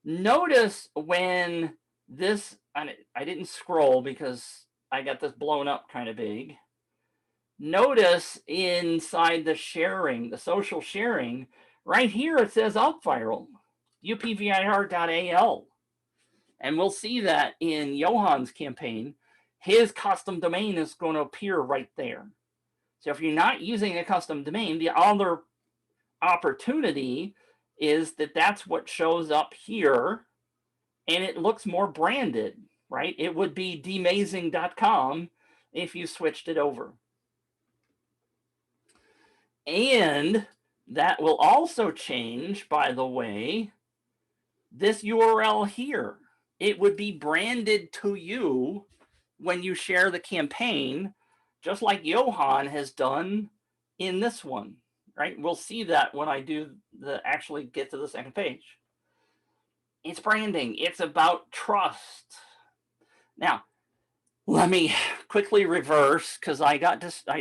S1: notice when this, I didn't scroll because I got this blown up kind of big. Notice inside the sharing, the social sharing, right here it says UpViral, upvir.al. And we'll see that in Johan's campaign. His custom domain is going to appear right there. So if you're not using a custom domain, the other opportunity is that that's what shows up here, and it looks more branded, right? It would be demazing.com if you switched it over. And that will also change, by the way, this URL here. It would be branded to you when you share the campaign, just like Johan has done in this one, right? We'll see that when I do actually get to the second page. It's branding. It's about trust. Now, let me quickly reverse because I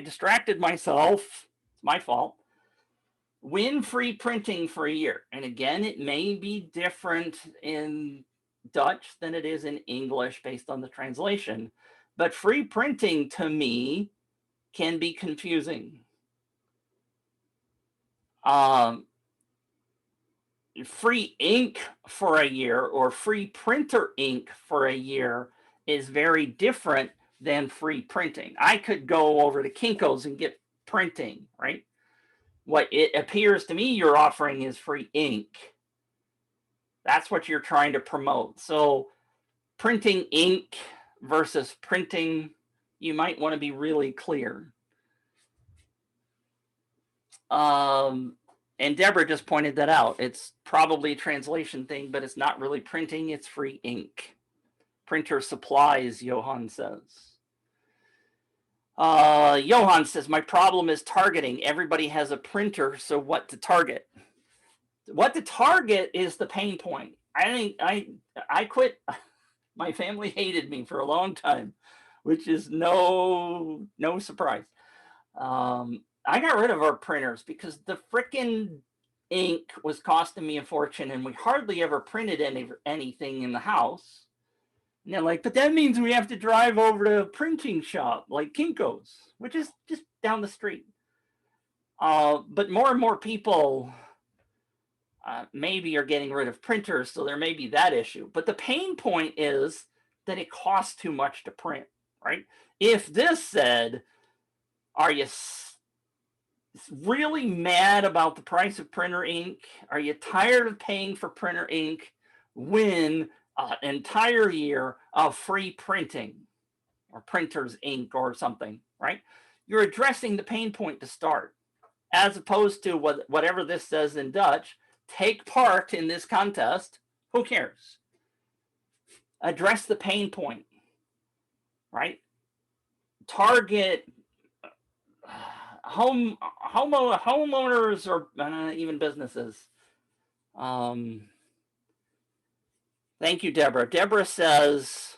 S1: distracted myself. It's my fault. Win free printing for a year. And again, it may be different in Dutch than it is in English based on the translation. But free printing to me can be confusing. Free ink for a year or free printer ink for a year is very different than free printing. I could go over to Kinko's and get printing, right? What it appears to me you're offering is free ink. That's what you're trying to promote. So printing ink versus printing, you might want to be really clear. And Deborah just pointed that out. It's probably a translation thing, but it's not really printing. It's free ink. Printer supplies, Johan says. Johan says, my problem is targeting. Everybody has a printer, so what to target? What to target is the pain point. I quit. My family hated me for a long time, which is no surprise. I got rid of our printers because the frickin' ink was costing me a fortune, and we hardly ever printed anything in the house. And they're like, but that means we have to drive over to a printing shop like Kinko's, which is just down the street. But more and more people maybe are getting rid of printers, so there may be that issue. But the pain point is that it costs too much to print, right? If this said, are you really mad about the price of printer ink? Are you tired of paying for printer ink? Win an entire year of free printing or printer's ink or something, right? You're addressing the pain point to start, as opposed to whatever this says in Dutch, take part in this contest. Who cares? Address the pain point, right? Target homeowners or even businesses. Thank you, Deborah. Deborah says,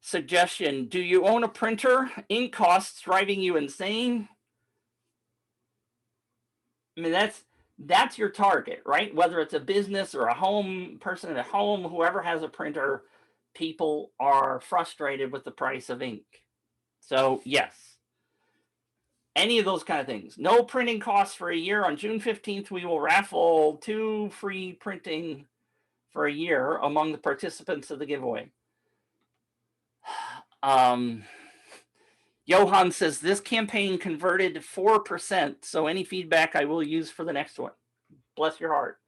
S1: suggestion, do you own a printer? Ink costs driving you insane? I mean, that's your target, right? Whether it's a business or a home person at home, whoever has a printer, people are frustrated with the price of ink. So yes, any of those kind of things. No printing costs for a year. On June 15th, we will raffle 2 free printing for a year among the participants of the giveaway. Johan says this campaign converted to 4%, so any feedback I will use for the next one. Bless your heart.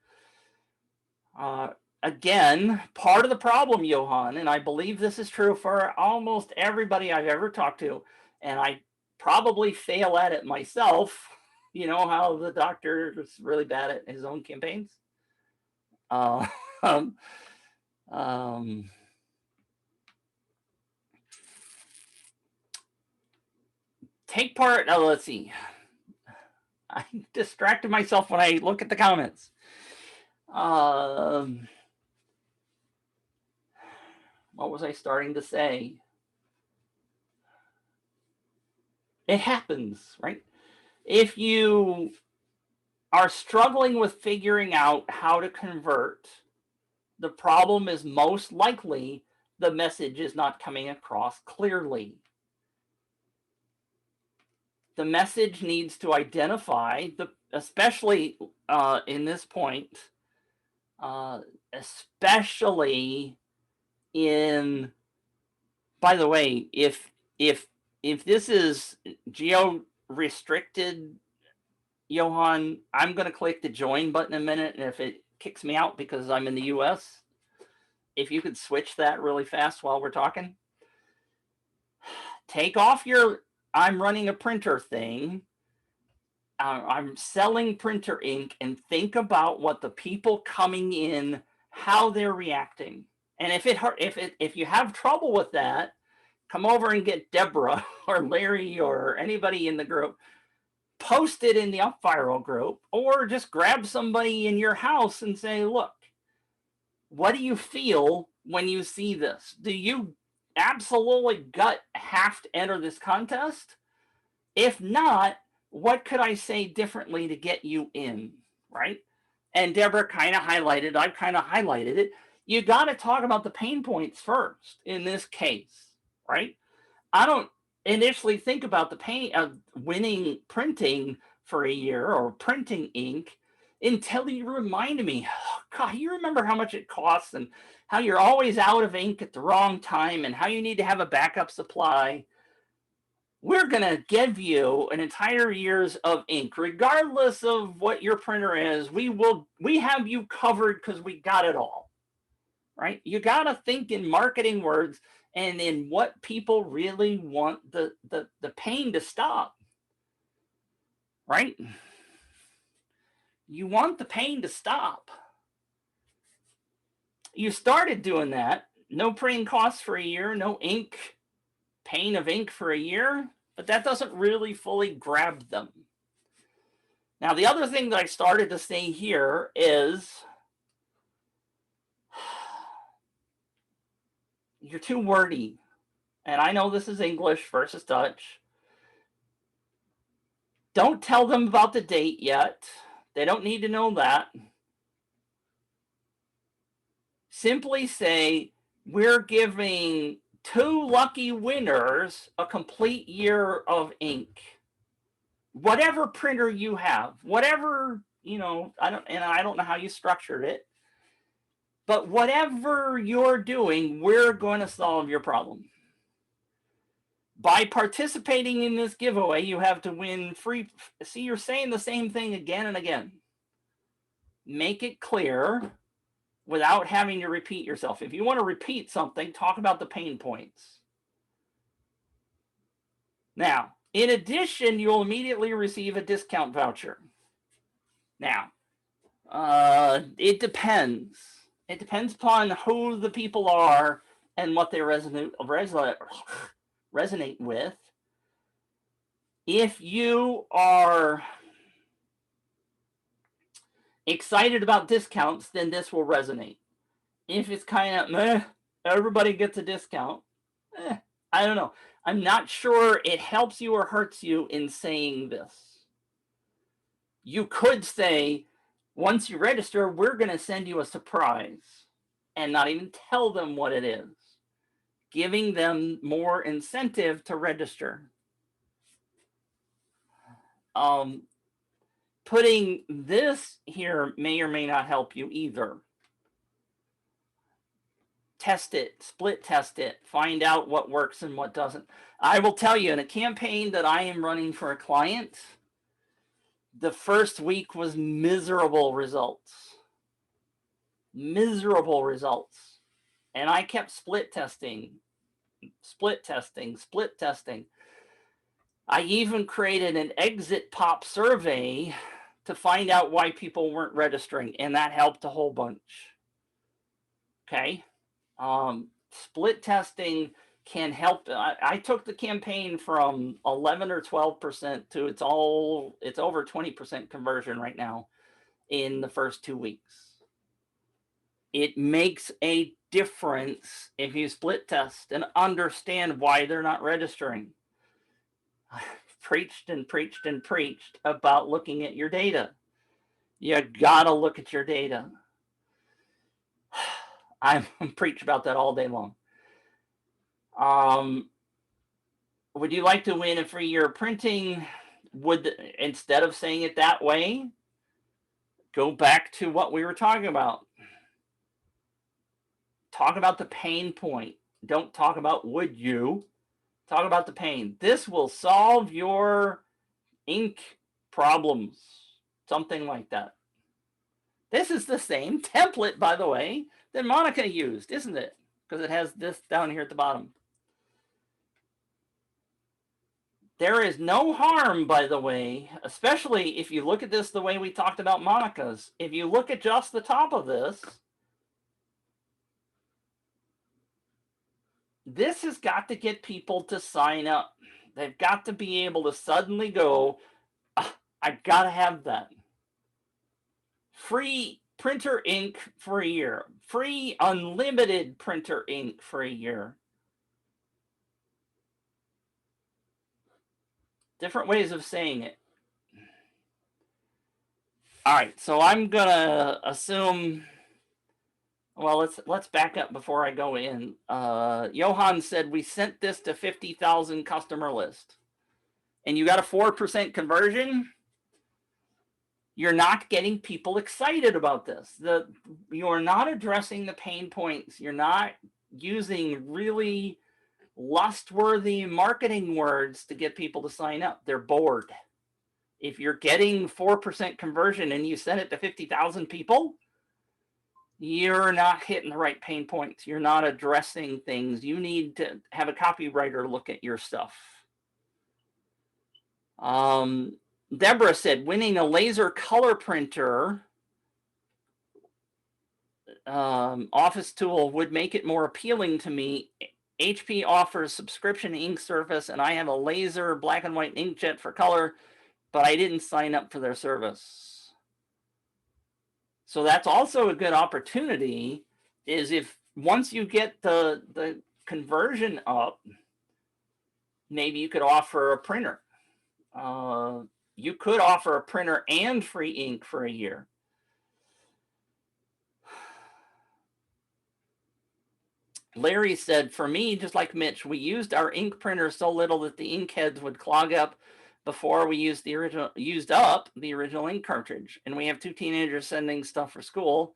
S1: Again, part of the problem, Johan, and I believe this is true for almost everybody I've ever talked to, and I probably fail at it myself. You know how the doctor is really bad at his own campaigns? Take part. Oh, let's see. I distracted myself when I look at the comments. What was I starting to say? It happens, right? If you are struggling with figuring out how to convert, the problem is most likely the message is not coming across clearly. The message needs to identify especially in this point, especially in. By the way, if this is geo restricted, Johan, I'm going to click the join button in a minute, and if it kicks me out because I'm in the US, if you could switch that really fast while we're talking. Take off your I'm running a printer thing. I'm selling printer ink, and think about what the people coming in, how they're reacting. And if you have trouble with that, come over and get Deborah or Larry or anybody in the group. Post it in the UpViral group, or just grab somebody in your house and say, look, what do you feel when you see this? Do you absolutely gut have to enter this contest? If not, what could I say differently to get you in, right? And Deborah kind of highlighted, I've kind of highlighted it. You got to talk about the pain points first in this case, right? I don't initially think about the pain of winning printing for a year or printing ink until you reminded me, oh, God, you remember how much it costs and how you're always out of ink at the wrong time and how you need to have a backup supply. We're going to give you an entire year's of ink, regardless of what your printer is. We have you covered because we got it all, right? You got to think in marketing words and in what people really want the pain to stop, right? You want the pain to stop. You started doing that. No printing costs for a year, no ink, pain of ink for a year, but that doesn't really fully grab them. Now, the other thing that I started to say here is you're too wordy. And I know this is English versus Dutch. Don't tell them about the date yet. They don't need to know that. Simply say, we're giving 2 lucky winners a complete year of ink. Whatever printer you have, whatever, I don't know how you structured it, but whatever you're doing, we're going to solve your problem. By participating in this giveaway, you have to win free. See, you're saying the same thing again and again. Make it clear without having to repeat yourself. If you want to repeat something, talk about the pain points. Now, in addition, you'll immediately receive a discount voucher. Now, it depends. It depends upon who the people are and what they resonate with. If you are excited about discounts, then this will resonate. If it's kind of meh, everybody gets a discount, I don't know. I'm not sure it helps you or hurts you in saying this. You could say, once you register, we're going to send you a surprise and not even tell them what it is, giving them more incentive to register. Putting this here may or may not help you either. Test it, split test it, find out what works and what doesn't. I will tell you, in a campaign that I am running for a client, the first week was miserable results. Miserable results. And I kept split testing. I even created an exit pop survey to find out why people weren't registering, and that helped a whole bunch. Okay. Split testing can help. I took the campaign from 11 or 12% to it's over 20% conversion right now in the first 2 weeks. It makes a difference if you split test and understand why they're not registering. I've preached and preached and preached about looking at your data. You gotta look at your data. I preach about that all day long. Would you like to win a free year of printing? Instead of saying it that way, go back to what we were talking about. Talk about the pain point. Don't talk about would you. Talk about the pain. This will solve your ink problems. Something like that. This is the same template, by the way, that Monica used, isn't it? Because it has this down here at the bottom. There is no harm, by the way, especially if you look at this the way we talked about Monica's. If you look at just the top of this, this has got to get people to sign up. They've got to be able to suddenly go, I've got to have that. Free printer ink for a year. Free unlimited printer ink for a year. Different ways of saying it. All right, so I'm gonna assume. Well, let's back up before I go in. Johan said we sent this to 50,000 customer list, and you got a 4% conversion. You're not getting people excited about this. You're not addressing the pain points. You're not using really lust-worthy marketing words to get people to sign up. They're bored. If you're getting 4% conversion and you send it to 50,000 people, you're not hitting the right pain points. You're not addressing things. You need to have a copywriter look at your stuff. Deborah said, winning a laser color printer office tool would make it more appealing to me. HP offers subscription ink service, and I have a laser black and white inkjet for color, but I didn't sign up for their service. So that's also a good opportunity, is if once you get the conversion up, maybe you could offer a printer. You could offer a printer and free ink for a year. Larry said, for me, just like Mitch, we used our ink printer so little that the ink heads would clog up before we used up the original ink cartridge. And we have 2 teenagers sending stuff for school.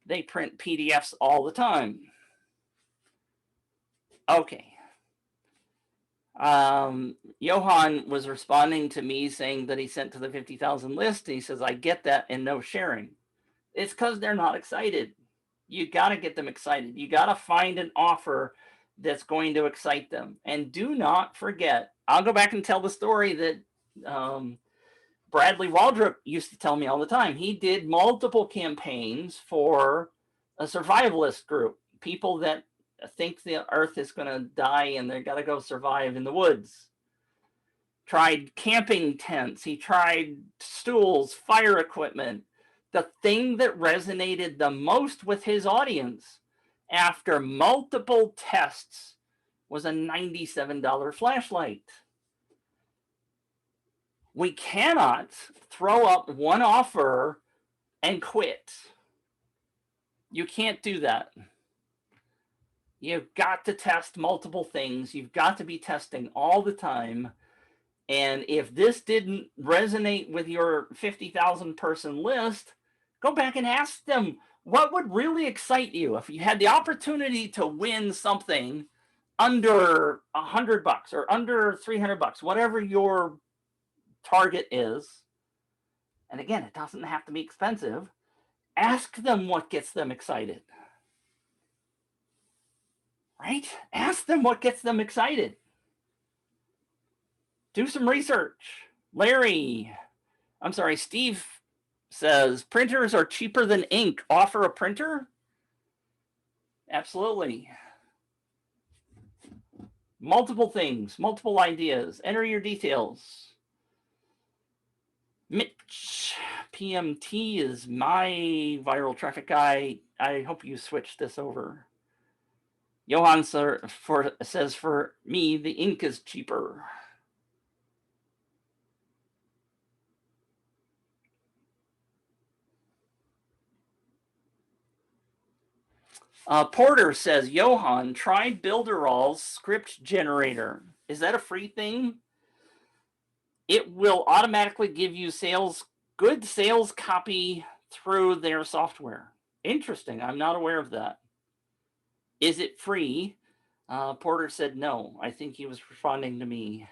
S1: They print PDFs all the time. Okay. Johan was responding to me saying that he sent to the 50,000 list. He says, I get that, and no sharing. It's because they're not excited. You got to get them excited. You got to find an offer that's going to excite them. And do not forget, I'll go back and tell the story that Bradley Waldrop used to tell me all the time. He did multiple campaigns for a survivalist group, people that think the earth is going to die and they got to go survive in the woods. Tried camping tents. He tried stools, fire equipment. The thing that resonated the most with his audience after multiple tests was a $97 flashlight. We cannot throw up one offer and quit. You can't do that. You've got to test multiple things. You've got to be testing all the time. And if this didn't resonate with your 50,000 person list, go back and ask them, what would really excite you if you had the opportunity to win something under $100 or under $300, whatever your target is. And again, it doesn't have to be expensive. Ask them what gets them excited. Right? Ask them what gets them excited. Do some research. Steve says, printers are cheaper than ink. Offer a printer? Absolutely. Multiple things, multiple ideas. Enter your details. Mitch, PMT is my viral traffic guy. I hope you switch this over. Johan says, for me, the ink is cheaper. Porter says, Johan, try Builderall's script generator. Is that a free thing? It will automatically give you good sales copy through their software. Interesting. I'm not aware of that. Is it free? Porter said no. I think he was responding to me.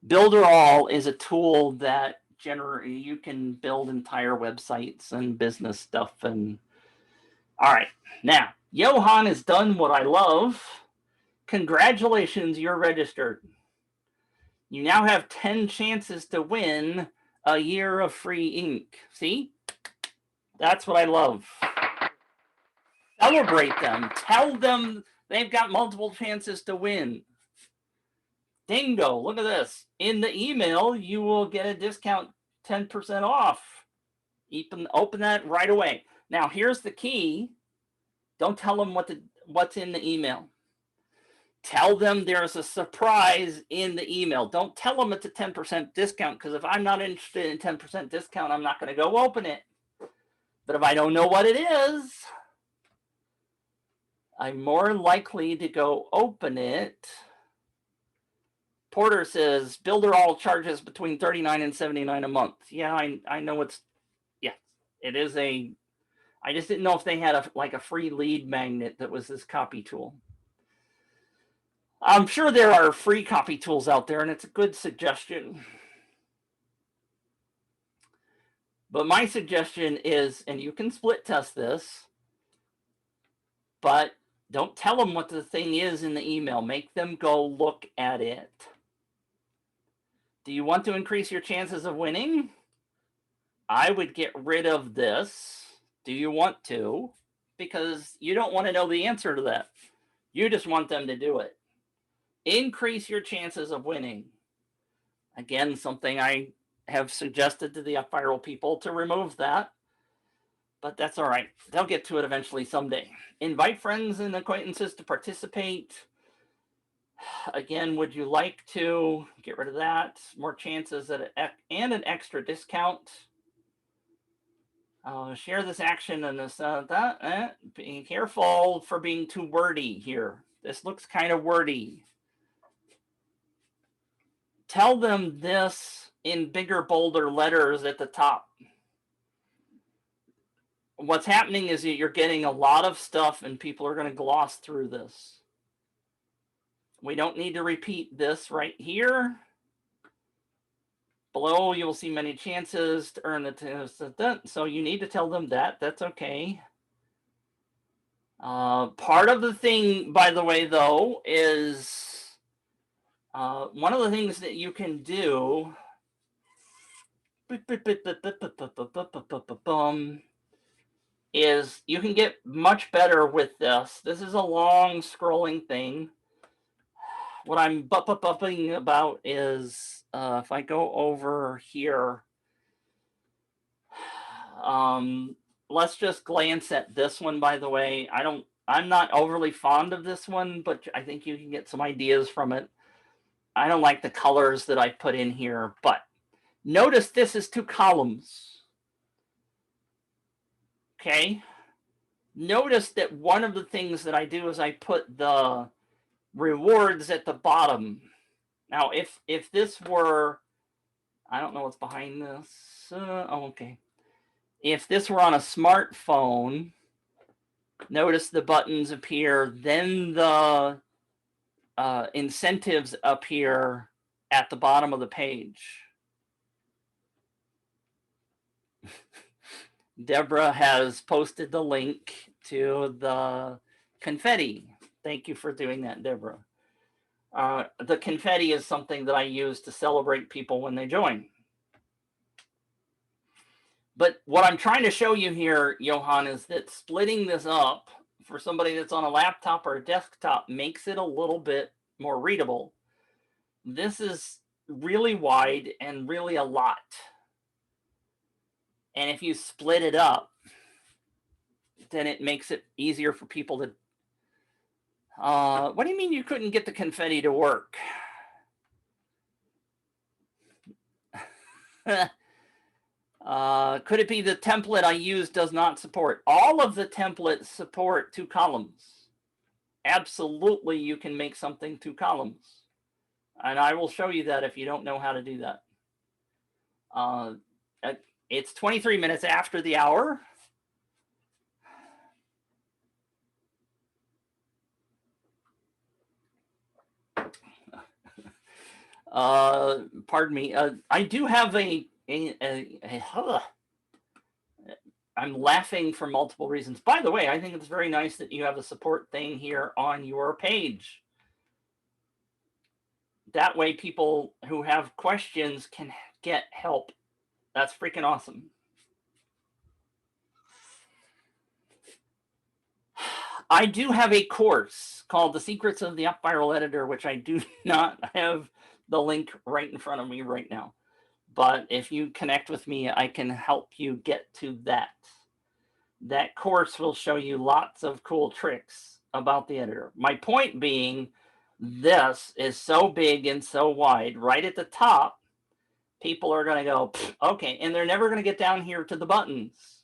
S1: Builderall is a tool that you can build entire websites and business stuff. And all right, now Johan has done what I love. Congratulations, you're registered. You now have 10 chances to win a year of free ink. See? That's what I love. Celebrate them. Tell them they've got multiple chances to win. Dingo, look at this. In the email, you will get a discount 10% off. Open that right away. Now, here's the key. Don't tell them what's in the email. Tell them there's a surprise in the email. Don't tell them it's a 10% discount, because if I'm not interested in 10% discount, I'm not going to go open it. But if I don't know what it is, I'm more likely to go open it. Porter says, Builderall charges between $39 and $79 a month. Yeah, I know it is I just didn't know if they had a free lead magnet that was this copy tool. I'm sure there are free copy tools out there, and it's a good suggestion. But my suggestion is, and you can split test this, but don't tell them what the thing is in the email. Make them go look at it. Do you want to increase your chances of winning? I would get rid of this. Do you want to? Because you don't want to know the answer to that. You just want them to do it. Increase your chances of winning. Again, something I have suggested to the UpViral people to remove that. But that's all right. They'll get to it eventually someday. Invite friends and acquaintances to participate. Again, would you like to get rid of that? More chances and an extra discount. Share this action and this be careful for being too wordy here. This looks kind of wordy. Tell them this in bigger, bolder letters at the top. What's happening is that you're getting a lot of stuff and people are going to gloss through this. We don't need to repeat this right here. Below, you will see many chances to earn the so you need to tell them that. That's okay. Part of the thing, by the way, though, is one of the things that you can do is you can get much better with this. This is a long scrolling thing. What I'm bumping about is if I go over here, let's just glance at this one, by the way. I'm not overly fond of this one, but I think you can get some ideas from it. I don't like the colors that I put in here, but notice this is 2 columns. Okay. Notice that one of the things that I do is I put the rewards at the bottom. Now, if this were, I don't know what's behind this. Okay. If this were on a smartphone, notice the buttons appear, then the incentives appear at the bottom of the page. Deborah has posted the link to the confetti. Thank you for doing that, Deborah. The confetti is something that I use to celebrate people when they join. But what I'm trying to show you here, Johan, is that splitting this up for somebody that's on a laptop or a desktop makes it a little bit more readable. This is really wide and really a lot. And if you split it up, then it makes it easier for people to. What do you mean you couldn't get the confetti to work? Could it be the template I use does not support? All of the templates support 2 columns. Absolutely, you can make something 2 columns. And I will show you that if you don't know how to do that. It's 23 minutes after the hour. Pardon me. I do have I'm laughing for multiple reasons. By the way, I think it's very nice that you have a support thing here on your page. That way people who have questions can get help. That's freaking awesome. I do have a course called The Secrets of the UpViral Editor, which I do not have the link right in front of me right now. But if you connect with me, I can help you get to that. That course will show you lots of cool tricks about the editor. My point being, this is so big and so wide. Right at the top, people are going to go, okay, and they're never going to get down here to the buttons.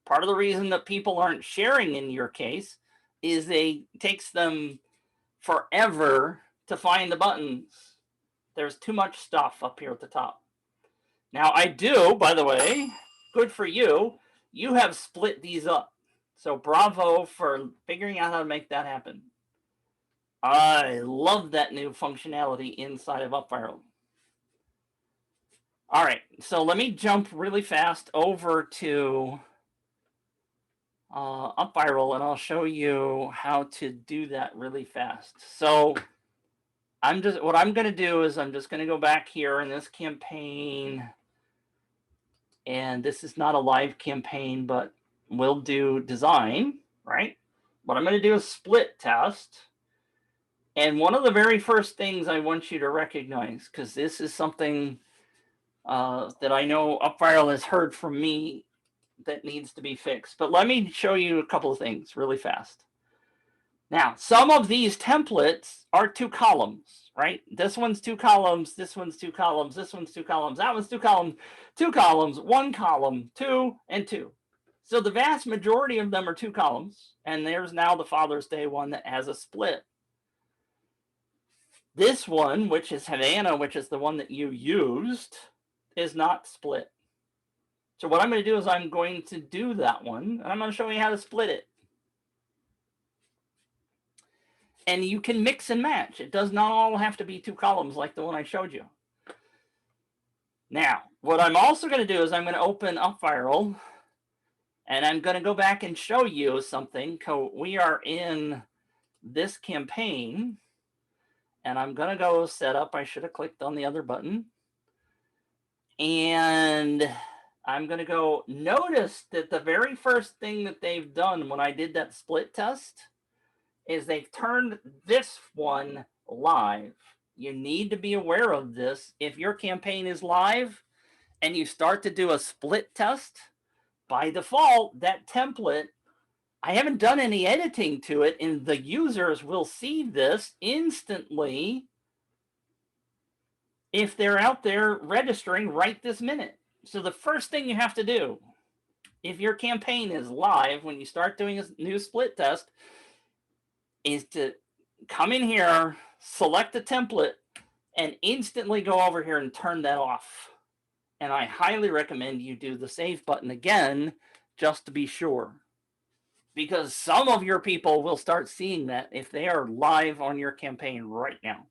S1: Part of the reason that people aren't sharing in your case is it takes them forever to find the buttons. There's too much stuff up here at the top. Now I do, by the way, good for you. You have split these up. So bravo for figuring out how to make that happen. I love that new functionality inside of UpViral. All right, so let me jump really fast over to UpViral, and I'll show you how to do that really fast. So what I'm going to do is I'm just going to go back here in this campaign, and this is not a live campaign, but we'll do design, right? What I'm going to do is split test. And one of the very first things I want you to recognize, because this is something that I know UpViral has heard from me that needs to be fixed. But let me show you a couple of things really fast. Now, some of these templates are 2 columns, right? This one's 2 columns, this one's 2 columns, this one's 2 columns, that one's 2 columns, 2 columns, 1 column, 2, and 2. So the vast majority of them are 2 columns, and there's now the Father's Day one that has a split. This one, which is Havana, which is the one that you used, is not split. So what I'm going to do is I'm going to do that one, and I'm going to show you how to split it. And you can mix and match. It does not all have to be 2 columns like the one I showed you. Now, what I'm also going to do is I'm going to open UpViral, and I'm going to go back and show you something. We are in this campaign, and I'm going to go set up. I should have clicked on the other button. And I'm going to go notice that the very first thing that they've done when I did that split test is they've turned this one live. You need to be aware of this. If your campaign is live and you start to do a split test, by default, that template, I haven't done any editing to it, and the users will see this instantly if they're out there registering right this minute. So the first thing you have to do, if your campaign is live, when you start doing a new split test, is to come in here, select the template, and instantly go over here and turn that off. And I highly recommend you do the save button again, just to be sure. Because some of your people will start seeing that if they are live on your campaign right now.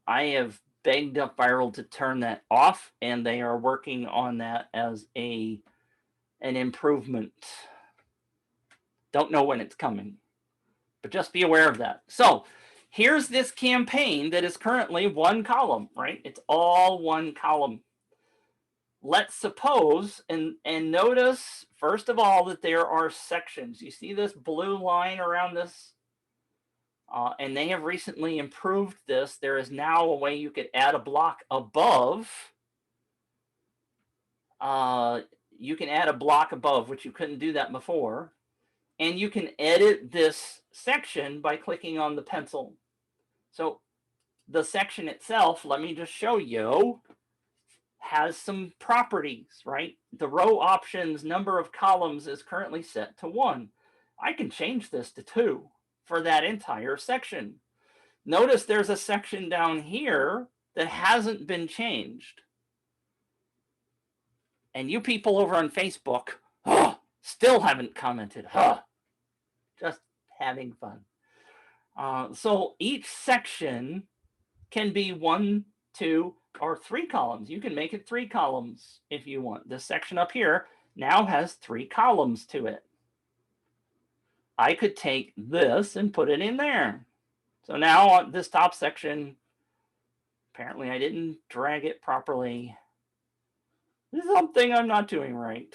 S1: I have begged UpViral to turn that off, and they are working on that as an improvement. Don't know when it's coming, but just be aware of that. So here's this campaign that is currently 1 column, right? It's all 1 column. Let's suppose, and notice, first of all, that there are sections. You see this blue line around this? And they have recently improved this. There is now a way you could add a block above You can add a block above, which you couldn't do that before. And you can edit this section by clicking on the pencil. So the section itself, let me just show you, has some properties, right? The row options number of columns is currently set to 1. I can change this to 2 for that entire section. Notice there's a section down here that hasn't been changed. And you people over on Facebook, still haven't commented. Just having fun. So each section can be 1, 2, or 3 columns. You can make it 3 columns if you want. This section up here now has 3 columns to it. I could take this and put it in there. So now on this top section, apparently I didn't drag it properly. This is something I'm not doing right.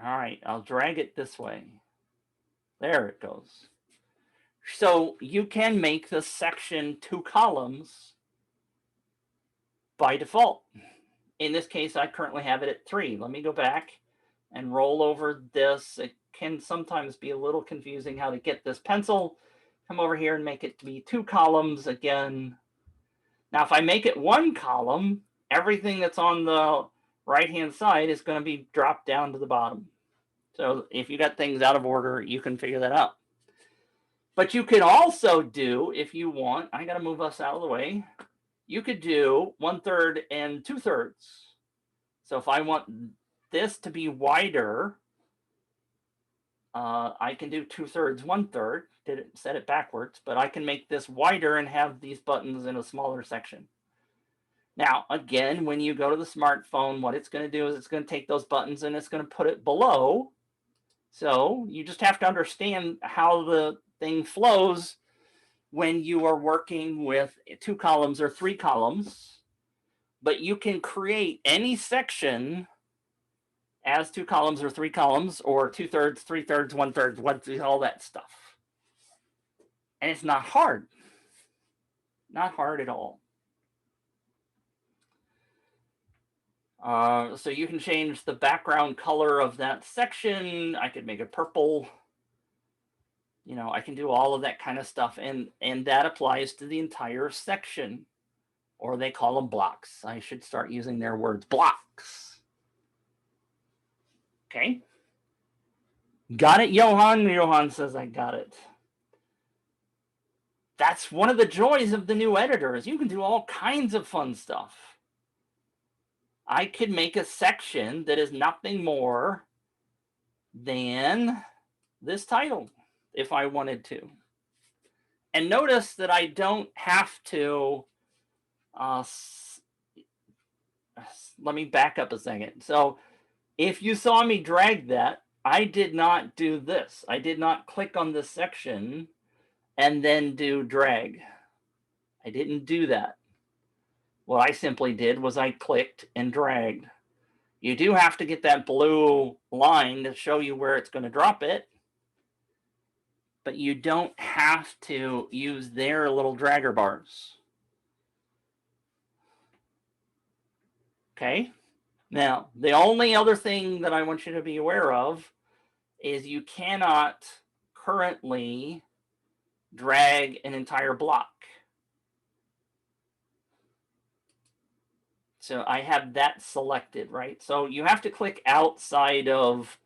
S1: All right, I'll drag it this way. There it goes. So you can make this section 2 columns by default. In this case, I currently have it at 3. Let me go back and roll over this. It can sometimes be a little confusing how to get this pencil. Come over here and make it to be 2 columns again. Now, if I make it 1 column, everything that's on the right-hand side is going to be dropped down to the bottom. So if you got things out of order, you can figure that out. But you could also do, if you want, I got to move us out of the way. You could do 1/3 and 2/3. So if I want this to be wider, I can do 2/3, 1/3. Set it backwards, but I can make this wider and have these buttons in a smaller section. Now, again, when you go to the smartphone, what it's going to do is it's going to take those buttons and it's going to put it below. So you just have to understand how the thing flows when you are working with 2 columns or 3 columns. But you can create any section as 2 columns or 3 columns, or 2/3, 3/3, 1/3, all that stuff. And it's not hard. Not hard at all. So you can change the background color of that section. I could make it purple. You know, I can do all of that kind of stuff. And that applies to the entire section. Or they call them blocks. I should start using their words. Blocks. Okay. Got it, Johan? Johan says I got it. That's one of the joys of the new editor, is you can do all kinds of fun stuff. I could make a section that is nothing more than this title if I wanted to. And notice that I don't have to, let me back up a second. So if you saw me drag that, I did not do this. I did not click on this section and then do drag. I didn't do that. What I simply did was I clicked and dragged. You do have to get that blue line to show you where it's going to drop it, but you don't have to use their little dragger bars. Okay? Now, the only other thing that I want you to be aware of is you cannot currently drag an entire block. So I have that selected, right? So you have to click outside of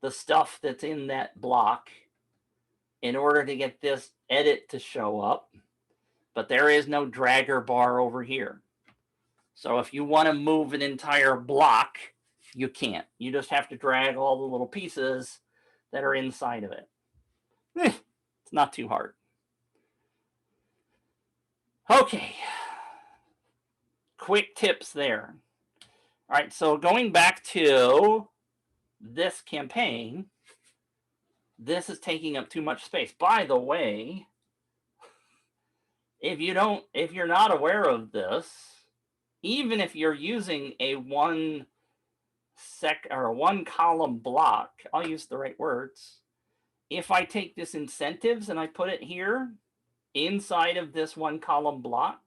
S1: the stuff that's in that block in order to get this edit to show up. But there is no dragger bar over here. So if you want to move an entire block, you can't. You just have to drag all the little pieces that are inside of it. It's not too hard. Okay. Quick tips there. All right, so going back to this campaign, this is taking up too much space. By the way, if you're not aware of this, even if you're using a one column block, I'll use the right words. If I take this incentives and I put it here, inside of this one column block.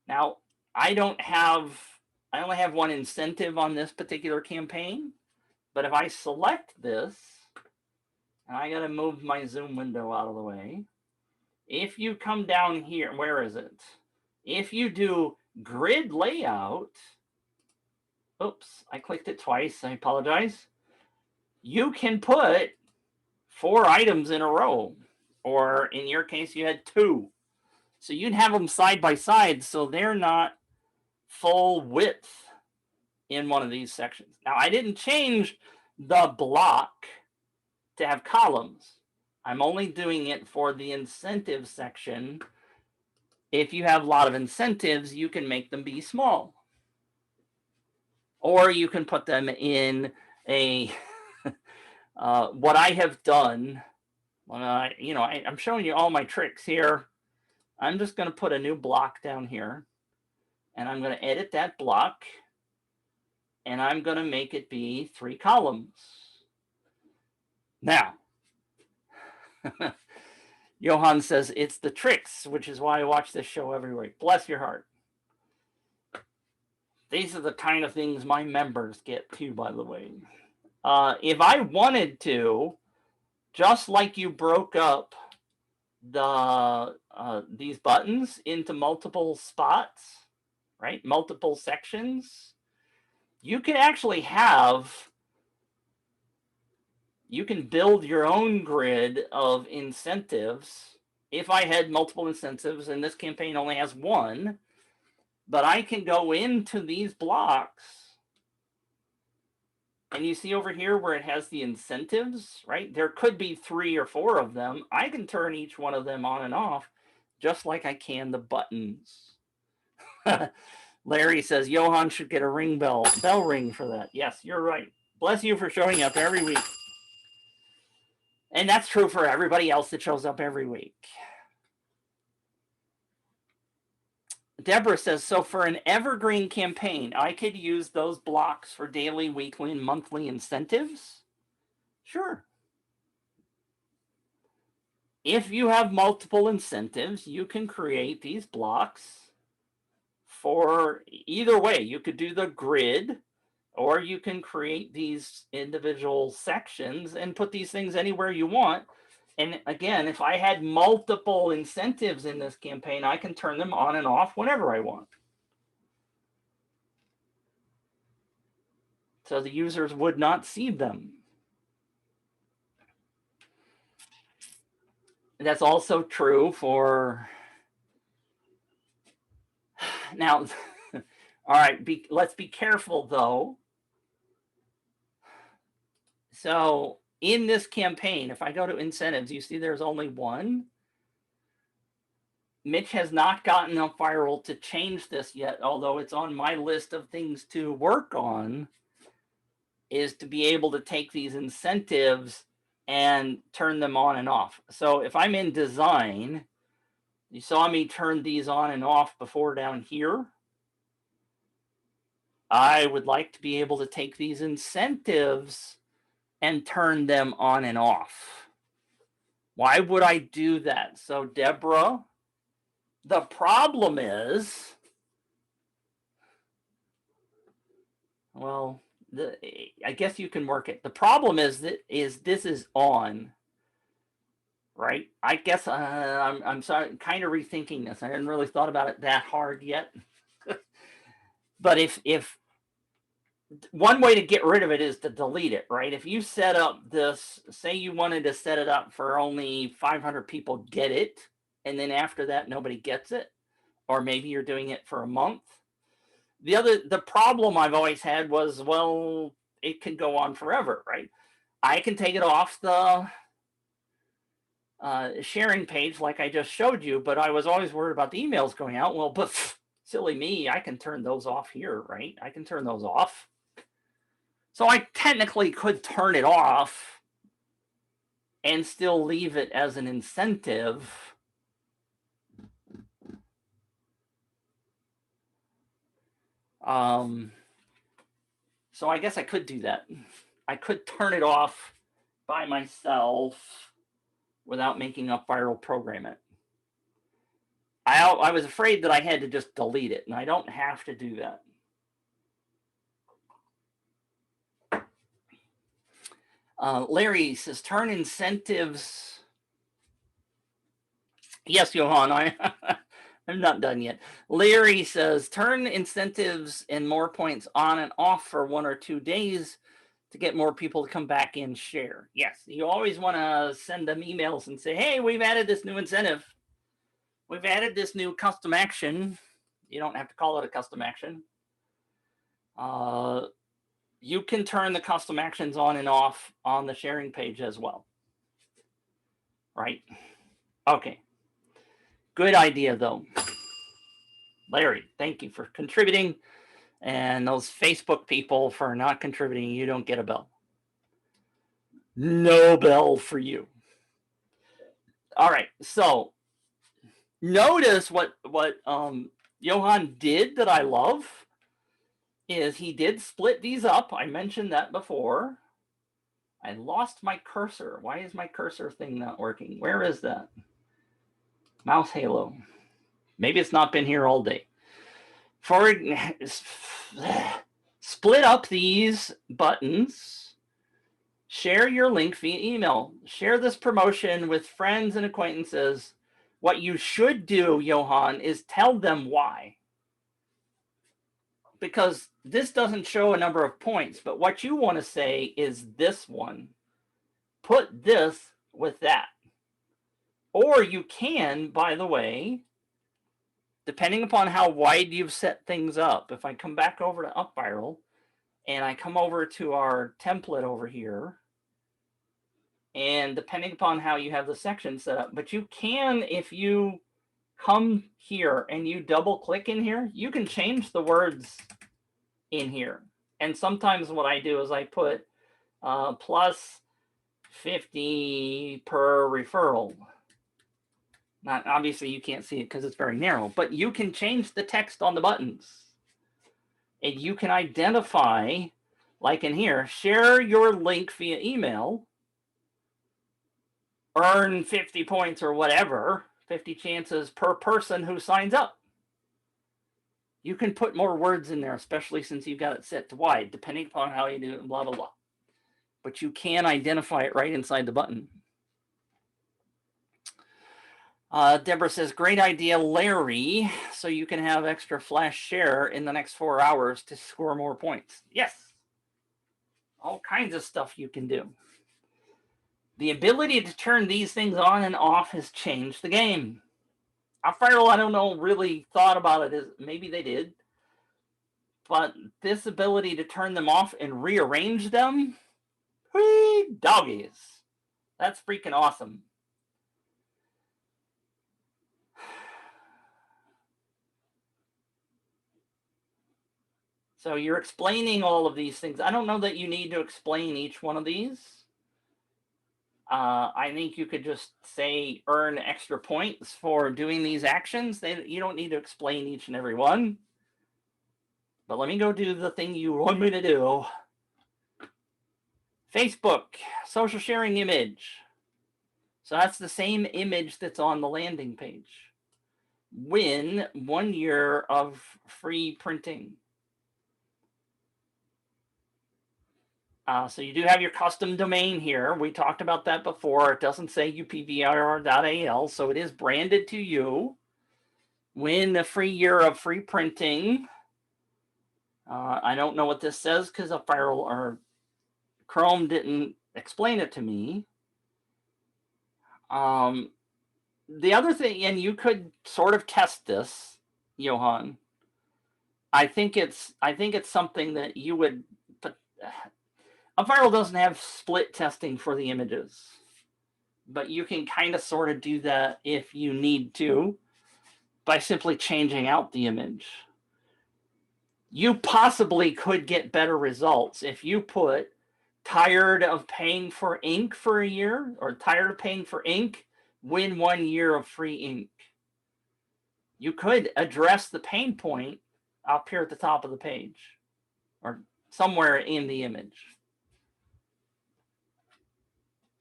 S1: Now, I only have one incentive on this particular campaign, but if I select this, and I got to move my zoom window out of the way. If you come down here, where is it? If you do grid layout, oops, I clicked it twice, I apologize. You can put 4 items in a row, or in your case, you had 2. So you'd have them side by side, so they're not full width in one of these sections. Now, I didn't change the block to have columns. I'm only doing it for the incentive section. If you have a lot of incentives, you can make them be small. Or you can put them in a, what I have done, I'm showing you all my tricks here. I'm just going to put a new block down here, and I'm going to edit that block, and I'm going to make it be 3 columns. Now, Johan says, it's the tricks, which is why I watch this show every week. Bless your heart. These are the kind of things my members get too, by the way. If I wanted to, just like you broke up these buttons into multiple spots, right? Multiple sections, you can actually you can build your own grid of incentives. If I had multiple incentives, and this campaign only has 1, but I can go into these blocks, and you see over here where it has the incentives, right? There could be 3 or 4 of them. I can turn each one of them on and off, just like I can the buttons. Larry says, Johan should get a bell ring for that. Yes, you're right. Bless you for showing up every week. And that's true for everybody else that shows up every week. Deborah says, so for an evergreen campaign, I could use those blocks for daily, weekly, and monthly incentives? Sure. If you have multiple incentives, you can create these blocks for either way. You could do the grid, or you can create these individual sections and put these things anywhere you want. And again, if I had multiple incentives in this campaign, I can turn them on and off whenever I want. So the users would not see them. That's also true for, now, all right, let's be careful though. So in this campaign, if I go to incentives, you see there's only 1. Mitch has not gotten UpViral to change this yet, although it's on my list of things to work on, is to be able to take these incentives and turn them on and off. So if I'm in design, you saw me turn these on and off before down here. I would like to be able to take these incentives and turn them on and off. Why would I do that? So Deborah, the problem is, well, I guess you can work it. The problem is that this is on, right? I guess I'm sorry, kind of rethinking this. I hadn't really thought about it that hard yet. But if one way to get rid of it is to delete it, right? If you set up this, say you wanted to set it up for only 500 people get it, and then after that nobody gets it, or maybe you're doing it for a month. The problem I've always had was, well, it can go on forever, right? I can take it off the sharing page like I just showed you, but I was always worried about the emails going out. Well, but silly me, I can turn those off here, right? I can turn those off. So I technically could turn it off and still leave it as an incentive. So I guess I could do that. I could turn it off by myself without making UpViral program it. I was afraid that I had to just delete it, and I don't have to do that. Larry says, turn incentives. Yes, Johan, I'm not done yet. Larry says, turn incentives and more points on and off for 1 or 2 days to get more people to come back and share. Yes, you always want to send them emails and say, hey, we've added this new incentive. We've added this new custom action. You don't have to call it a custom action. You can turn the custom actions on and off on the sharing page as well. Right? Okay. Good idea, though. Larry, thank you for contributing. And those Facebook people for not contributing, you don't get a bell. No bell for you. All right. So notice what Johan did that I love is he did split these up. I mentioned that before. I lost my cursor. Why is my cursor thing not working? Where is that? Mouse halo. Maybe it's not been here all day. Split up these buttons. Share your link via email. Share this promotion with friends and acquaintances. What you should do, Johan, is tell them why. Because this doesn't show a number of points, but what you want to say is this one. Put this with that. Or you can, by the way, depending upon how wide you've set things up, if I come back over to UpViral and I come over to our template over here, and depending upon how you have the section set up, but you can, if you come here and you double click in here, you can change the words in here. And sometimes what I do is I put plus 50 per referral. Not obviously you can't see it because it's very narrow, but you can change the text on the buttons. And you can identify, like in here, share your link via email, earn 50 points or whatever, 50 chances per person who signs up. You can put more words in there, especially since you've got it set to wide, depending upon how you do it, blah, blah, blah. But you can identify it right inside the button. Deborah says, great idea, Larry. So you can have extra flash share in the next 4 hours to score more points. Yes. All kinds of stuff you can do. The ability to turn these things on and off has changed the game. UpViral, I don't know, really thought about it. Maybe they did. But this ability to turn them off and rearrange them, whee, doggies. That's freaking awesome. So you're explaining all of these things. I don't know that you need to explain each one of these. I think you could just say earn extra points for doing these actions. You don't need to explain each and every one. But let me go do the thing you want me to do. Facebook, social sharing image. So that's the same image that's on the landing page. Win 1 year of free printing. So you do have your custom domain here. We talked about that before. It doesn't say upvirl.al, so it is branded to you. Win a free year of free printing. I don't know what this says because UpViral or Chrome didn't explain it to me. The other thing, and you could sort of test this, Johan. I think it's something that you would, but UpViral doesn't have split testing for the images, but you can kind of sort of do that if you need to by simply changing out the image. You possibly could get better results if you put tired of paying for ink for a year, or tired of paying for ink, win 1 year of free ink. You could address the pain point up here at the top of the page or somewhere in the image.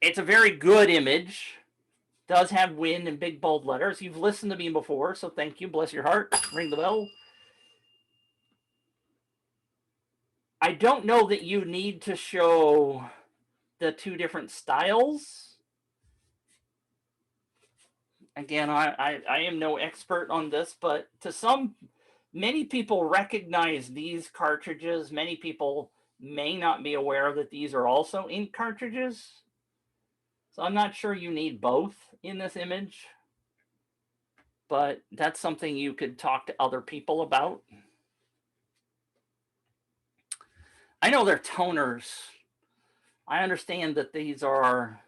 S1: It's a very good image. Does have win in big bold letters. You've listened to me before, so thank you. Bless your heart. Ring the bell. I don't know that you need to show the two different styles. Again, I am no expert on this, but many people recognize these cartridges. Many people may not be aware that these are also ink cartridges. So I'm not sure you need both in this image, but that's something you could talk to other people about. I know they're toners. I understand that these are,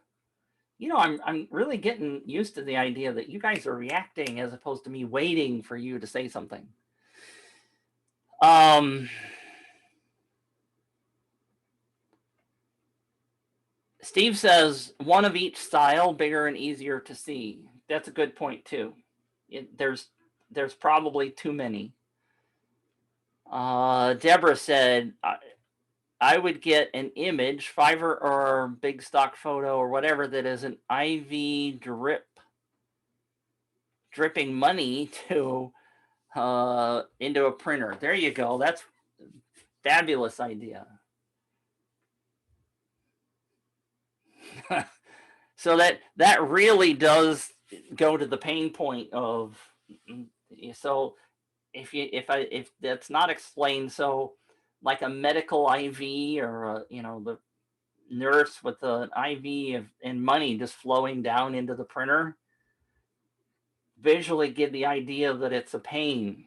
S1: I'm really getting used to the idea that you guys are reacting as opposed to me waiting for you to say something. Steve says one of each style, bigger and easier to see. That's a good point too. There's probably too many. Deborah said, I would get an image, Fiverr or Big Stock Photo or whatever, that is an IV dripping money to into a printer. There you go. That's a fabulous idea. So that really does go to the pain point of, so if that's not explained, so like a medical IV or the nurse with an IV and money just flowing down into the printer, visually get the idea that it's a pain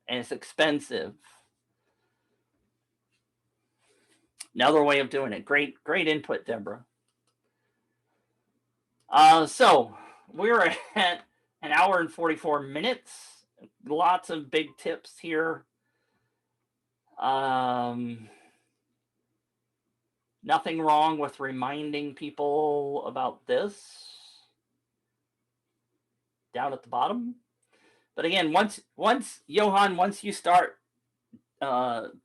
S1: and it's expensive. Another way of doing it. Great input, Deborah. So we're at an hour and 44 minutes. Lots of big tips here. Nothing wrong with reminding people about this down at the bottom. But again, once Johan, once you start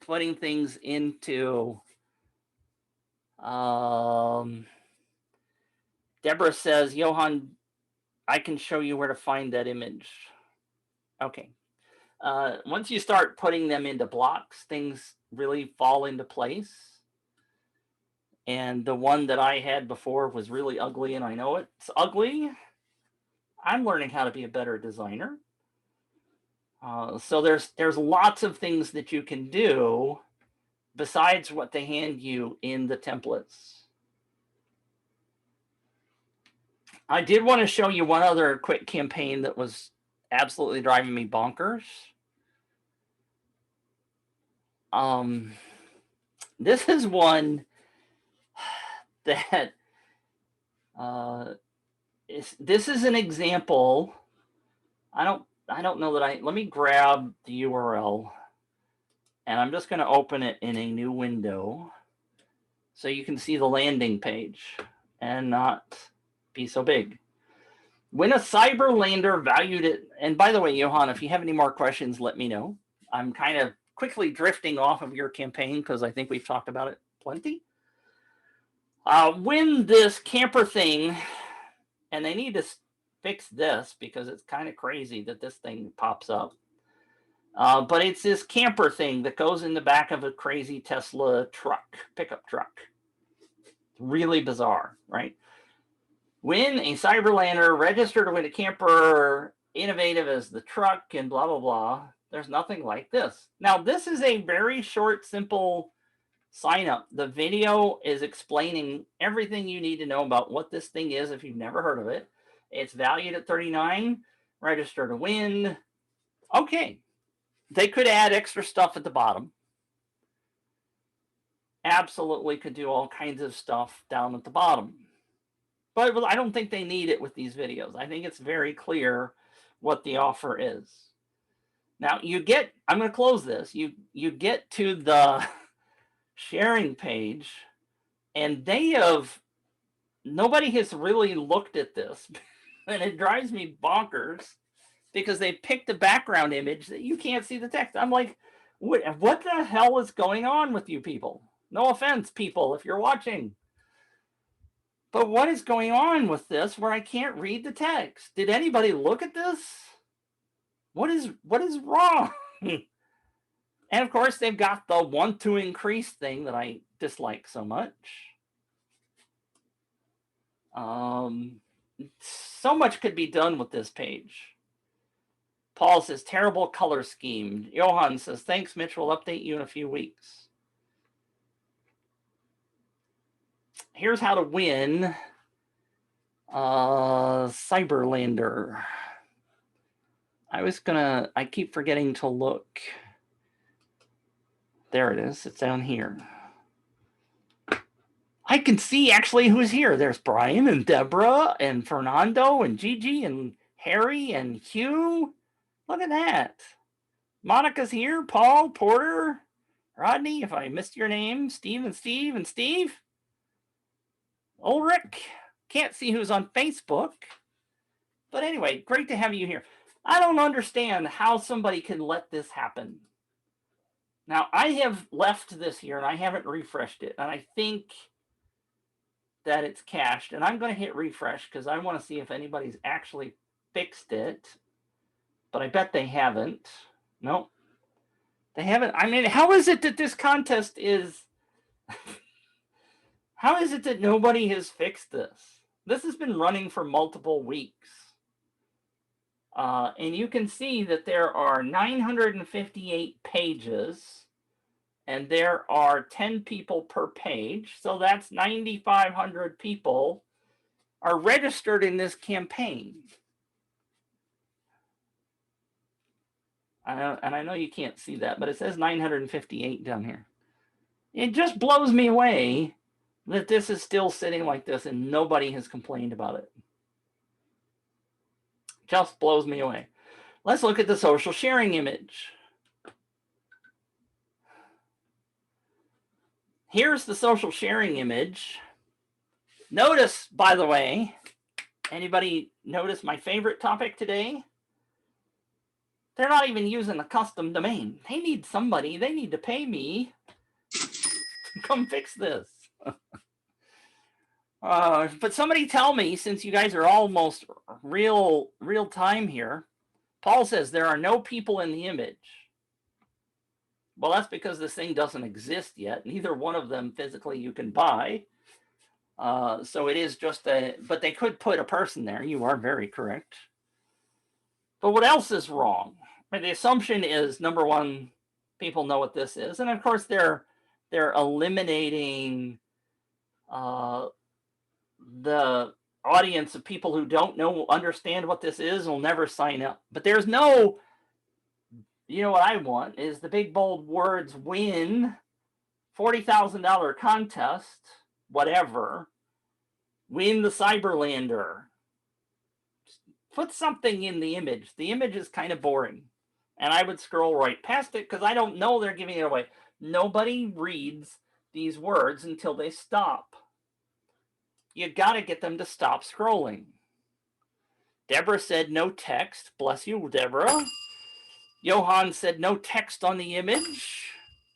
S1: putting things into, Deborah says, Johan, I can show you where to find that image. Okay. Once you start putting them into blocks, things really fall into place. And the one that I had before was really ugly, and I know it's ugly. I'm learning how to be a better designer. So there's lots of things that you can do besides what they hand you in the templates. I did want to show you one other quick campaign that was absolutely driving me bonkers. This is one that this is an example. I don't know that let me grab the URL, and I'm just going to open it in a new window so you can see the landing page and not be so big. When a Cyberlander valued it, and by the way, Johan, if you have any more questions, let me know. I'm kind of quickly drifting off of your campaign because I think we've talked about it plenty. When this camper thing, and they need to fix this because it's kind of crazy that this thing pops up. But it's this camper thing that goes in the back of a crazy Tesla pickup truck. Really bizarre, right? When a Cyberlander registered with a camper, innovative as the truck and blah, blah, blah, there's nothing like this. Now, this is a very short, simple sign up. The video is explaining everything you need to know about what this thing is if you've never heard of it. It's valued at $39, register to win. Okay. They could add extra stuff at the bottom. Absolutely could do all kinds of stuff down at the bottom. But I don't think they need it with these videos. I think it's very clear what the offer is. Now I'm going to close this. You get to the sharing page, and nobody has really looked at this. And it drives me bonkers because they picked a background image that you can't see the text. I'm like, what the hell is going on with you people? No offense, people, if you're watching. But what is going on with this where I can't read the text? Did anybody look at this? What is wrong? And of course, they've got the want to increase thing that I dislike so much. So much could be done with this page. Paul says, terrible color scheme. Johan says, thanks, Mitch. We'll update you in a few weeks. Here's how to win Cyberlander. I keep forgetting to look. There it is. It's down here. I can see actually who's here. There's Brian and Deborah and Fernando and Gigi and Harry and Hugh. Look at that. Monica's here. Paul, Porter, Rodney, if I missed your name, Steve and Steve and Steve. Ulrich. Can't see who's on Facebook. But anyway, great to have you here. I don't understand how somebody can let this happen. Now, I have left this here and I haven't refreshed it. And I think that it's cached. And I'm going to hit refresh because I want to see if anybody's actually fixed it. But I bet they haven't. Nope. They haven't. I mean, how is it that this contest is... How is it that nobody has fixed this? This has been running for multiple weeks. And you can see that there are 958 pages, and there are 10 people per page. So that's 9,500 people are registered in this campaign. And I know you can't see that, but it says 958 down here. It just blows me away that this is still sitting like this and nobody has complained about it. Just blows me away. Let's look at the social sharing image. Here's the social sharing image. Notice, by the way, anybody notice my favorite topic today? They're not even using the custom domain. They need somebody. They need to pay me to come fix this. But somebody tell me, since you guys are almost real time here, Paul says there are no people in the image. Well, that's because this thing doesn't exist yet. Neither one of them physically you can buy. So it is just but they could put a person there. You are very correct. But what else is wrong? The assumption is, number one, people know what this is. And of course, they're eliminating the audience of people who don't understand what this is will never sign up. But there's no, you know what I want is the big bold words, win $40,000 contest, whatever, win the Cyberlander. Put something in the image. The image is kind of boring. And I would scroll right past it because I don't know they're giving it away. Nobody reads these words until they stop. You got to get them to stop scrolling. Deborah said no text. Bless you, Deborah. Johan said no text on the image.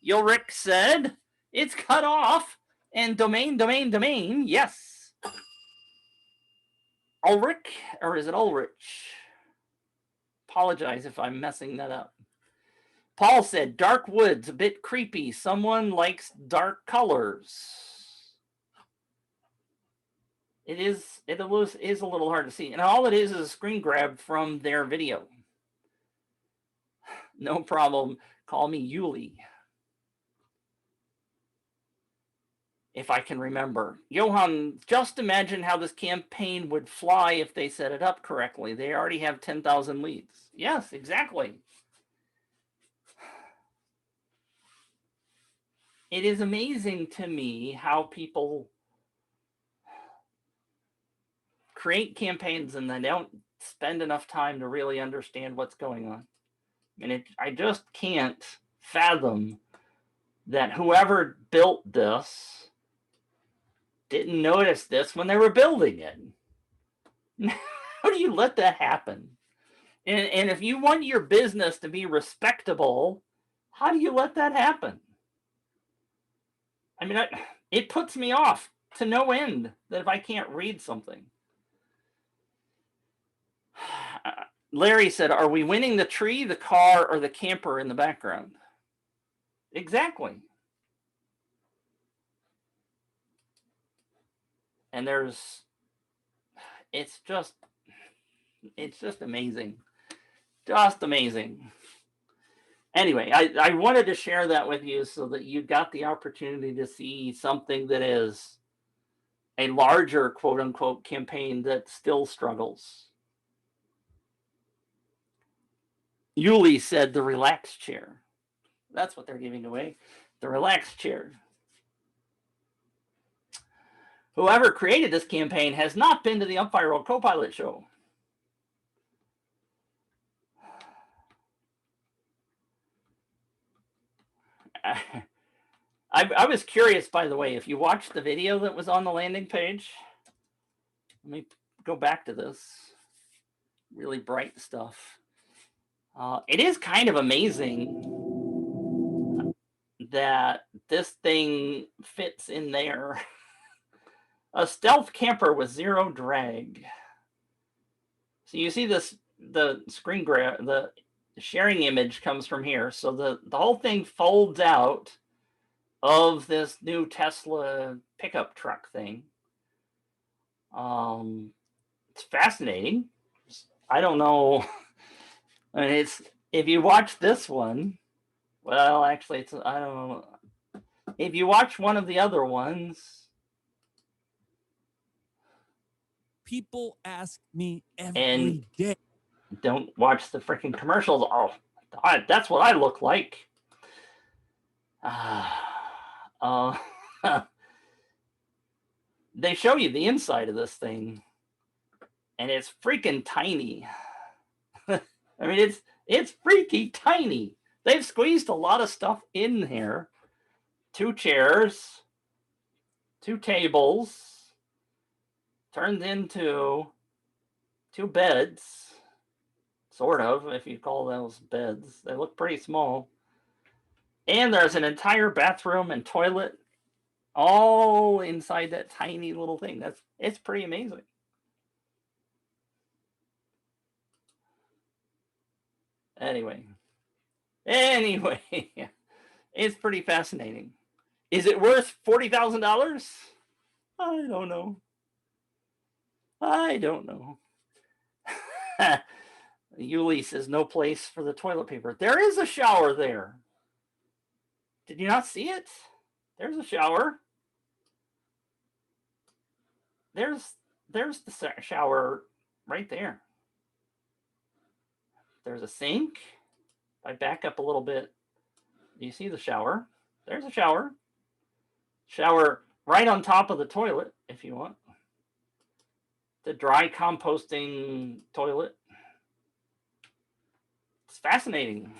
S1: Ulrich said it's cut off. And domain. Yes. Ulrich, or is it Ulrich? Apologize if I'm messing that up. Paul said dark woods, a bit creepy. Someone likes dark colors. It is a little hard to see. And all it is a screen grab from their video. No problem. Call me Yuli. If I can remember. Johan, just imagine how this campaign would fly if they set it up correctly. They already have 10,000 leads. Yes, exactly. It is amazing to me how people create campaigns and they don't spend enough time to really understand what's going on. And I just can't fathom that whoever built this didn't notice this when they were building it. How do you let that happen? And if you want your business to be respectable, how do you let that happen? I mean, it puts me off. to no end that if I can't read something. Larry said, are we winning the tree, the car, or the camper in the background? Exactly. And it's just amazing. Just amazing. Anyway, I wanted to share that with you so that you got the opportunity to see something that is a larger quote unquote campaign that still struggles. Yuli said the relax chair. That's what they're giving away. The relax chair. Whoever created this campaign has not been to the UpViral Copilot show. I was curious, by the way, if you watched the video that was on the landing page. Let me go back to this. Really bright stuff. It is kind of amazing that this thing fits in there. A stealth camper with 0 drag. So you see this, the screen grab, the sharing image comes from here. So the whole thing folds out of this new Tesla pickup truck thing. It's fascinating. I don't know. I mean, it's, if you watch this one, well, actually, it's, I don't know. If you watch one of the other ones,
S2: people ask me every day.
S1: Don't watch the freaking commercials. Oh, God, that's what I look like. They show you the inside of this thing, and it's freaking tiny. I mean, it's freaky tiny. They've squeezed a lot of stuff in here. 2 chairs, 2 tables, turned into 2 beds, sort of, if you call those beds. They look pretty small. And there's an entire bathroom and toilet all inside that tiny little thing. It's pretty amazing. Anyway, it's pretty fascinating. Is it worth $40,000? I don't know. Yuli says no place for the toilet paper. There is a shower there. Did you not see it? There's a shower. There's the shower right there. There's a sink. If I back up a little bit, you see the shower. There's a shower. Shower right on top of the toilet, if you want. The dry composting toilet. It's fascinating.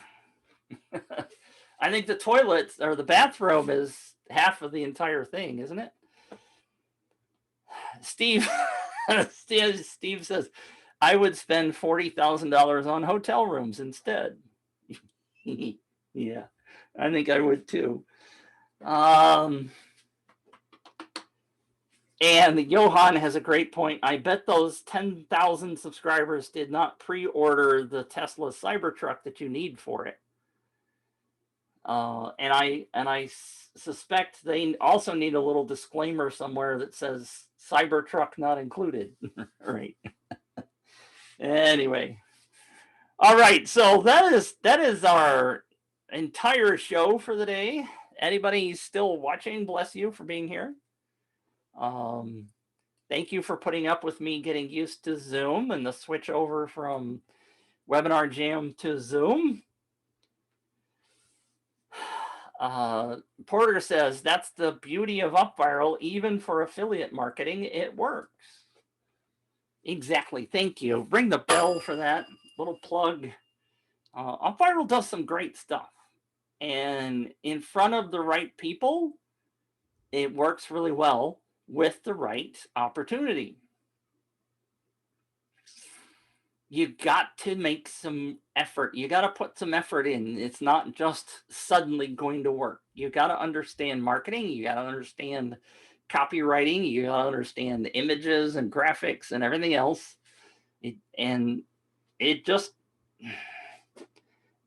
S1: I think the toilet or the bathroom is half of the entire thing, isn't it? Steve says, I would spend $40,000 on hotel rooms instead. Yeah, I think I would too. And Johan has a great point. I bet those 10,000 subscribers did not pre-order the Tesla Cybertruck that you need for it. And I suspect they also need a little disclaimer somewhere that says Cybertruck not included. Right. Anyway. All right. So that is our entire show for the day. Anybody still watching, bless you for being here. Thank you for putting up with me getting used to Zoom and the switch over from Webinar Jam to Zoom. Porter says, that's the beauty of UpViral. Even for affiliate marketing, it works. Exactly. Thank you. Ring the bell for that little plug. UpViral does some great stuff. And in front of the right people, it works really well with the right opportunity. You got to make some effort. You got to put some effort in. It's not just suddenly going to work. You got to understand marketing. You got to understand copywriting. You gotta understand the images and graphics and everything else.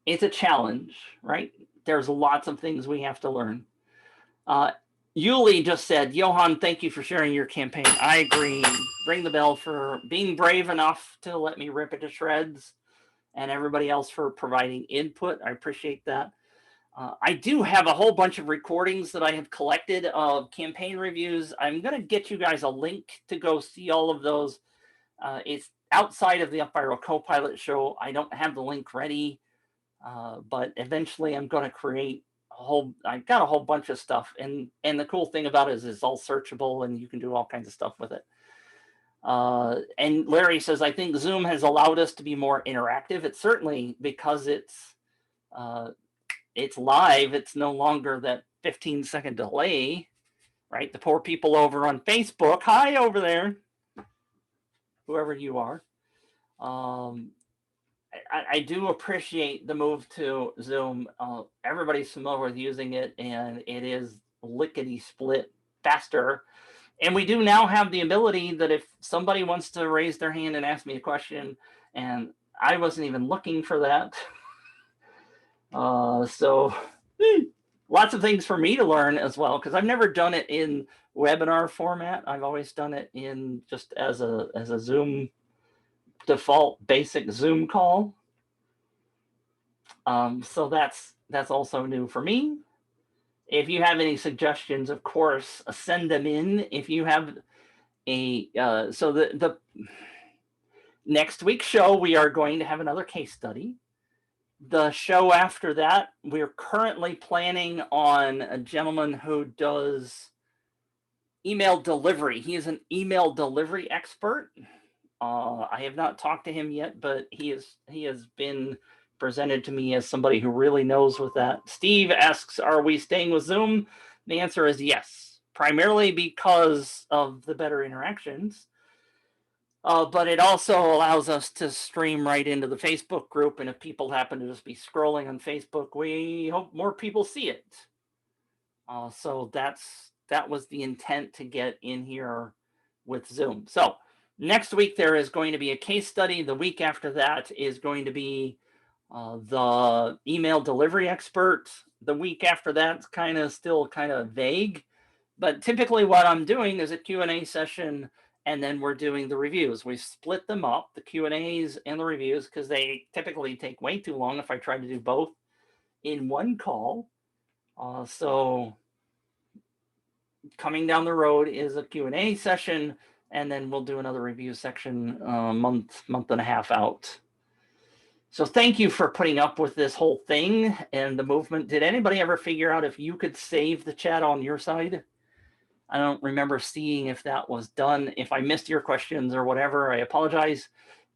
S1: It's a challenge, right? There's lots of things we have to learn. Yuli just said, Johan, thank you for sharing your campaign. I agree. Ring the bell for being brave enough to let me rip it to shreds, and everybody else for providing input. I appreciate that. I do have a whole bunch of recordings that I have collected of campaign reviews. I'm going to get you guys a link to go see all of those. It's outside of the UpViral Copilot show. I don't have the link ready, but eventually I'm going to create I've got a whole bunch of stuff. And the cool thing about it is it's all searchable and you can do all kinds of stuff with it. And Larry says, I think Zoom has allowed us to be more interactive. It's certainly because it's live. It's no longer that 15-second delay, right? The poor people over on Facebook, hi over there, whoever you are. I do appreciate the move to Zoom. Everybody's familiar with using it, and it is lickety split faster. And we do now have the ability that if somebody wants to raise their hand and ask me a question, and I wasn't even looking for that. So lots of things for me to learn as well, because I've never done it in webinar format. I've always done it in just as a Zoom default basic Zoom call. So that's also new for me. If you have any suggestions, of course, send them in. If you have so the next week's show, we are going to have another case study. The show after that, we're currently planning on a gentleman who does email delivery. He is an email delivery expert. I have not talked to him yet, but he has been presented to me as somebody who really knows with that. Steve asks, are we staying with Zoom? The answer is yes, primarily because of the better interactions. But it also allows us to stream right into the Facebook group. And if people happen to just be scrolling on Facebook, we hope more people see it. So that was the intent to get in here with Zoom. So next week, there is going to be a case study. The week after that is going to be the email delivery expert. The week after that's still kind of vague. But typically what I'm doing is a Q&A session, and then we're doing the reviews. We split them up, the Q&As and the reviews, because they typically take way too long if I try to do both in one call. So coming down the road is a Q&A session, and then we'll do another review section month and a half out. So thank you for putting up with this whole thing and the movement. Did anybody ever figure out if you could save the chat on your side? I don't remember seeing if that was done. If I missed your questions or whatever, I apologize.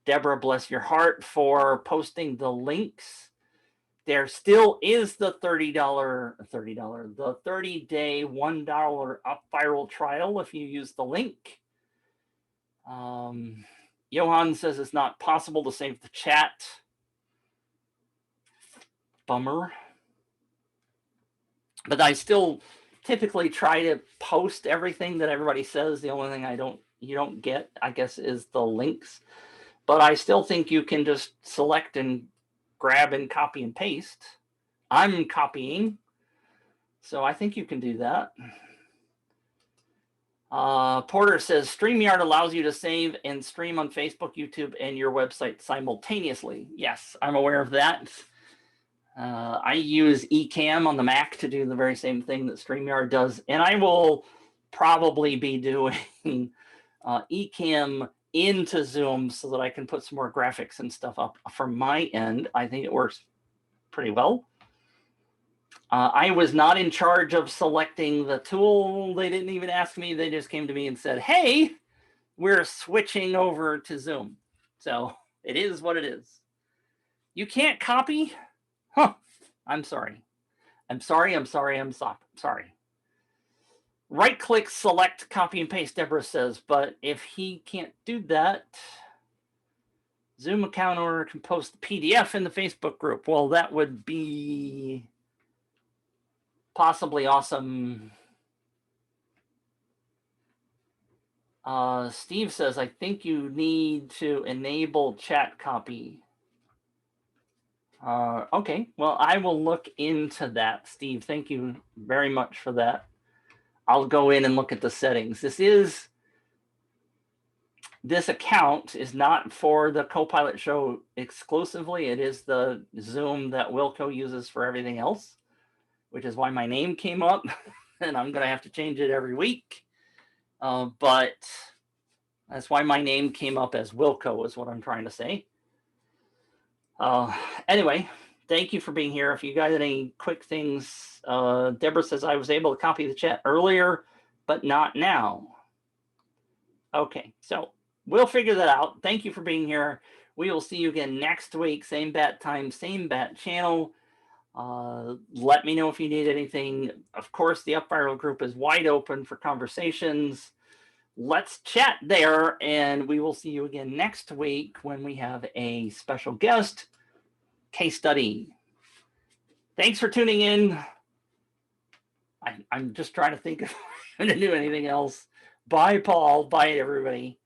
S1: Deborah, bless your heart, for posting the links. There still is the $30, the 30-day $1 UpViral trial if you use the link. Johan says it's not possible to save the chat. Bummer. But I still typically try to post everything that everybody says. The only thing you don't get, I guess, is the links. But I still think you can just select and grab and copy and paste. I'm copying, so I think you can do that. Porter says, StreamYard allows you to save and stream on Facebook, YouTube, and your website simultaneously. Yes, I'm aware of that. I use Ecamm on the Mac to do the very same thing that StreamYard does, and I will probably be doing Ecamm into Zoom so that I can put some more graphics and stuff up from my end. I think it works pretty well. I was not in charge of selecting the tool. They didn't even ask me. They just came to me and said, hey, we're switching over to Zoom. So it is what it is. You can't copy? Huh. I'm sorry. I'm sorry. Right-click, select, copy and paste, Deborah says. But if he can't do that, Zoom account owner can post the PDF in the Facebook group. Well, that would be possibly awesome. Steve says, I think you need to enable chat copy. Okay, well, I will look into that, Steve. Thank you very much for that. I'll go in and look at the settings. This account is not for the Copilot show exclusively. It is the Zoom that Wilco uses for everything else, which is why my name came up, and I'm going to have to change it every week. But that's why my name came up as Wilco, is what I'm trying to say. Anyway, thank you for being here. If you got any quick things, Deborah says I was able to copy the chat earlier, but not now. Okay, so we'll figure that out. Thank you for being here. We will see you again next week. Same bat time, same bat channel. Let me know if you need anything. Of course, the UpViral group is wide open for conversations. Let's chat there, and we will see you again next week when we have a special guest case study. Thanks for tuning in. I'm just trying to think if I'm going to do anything else. Bye, Paul. Bye, everybody.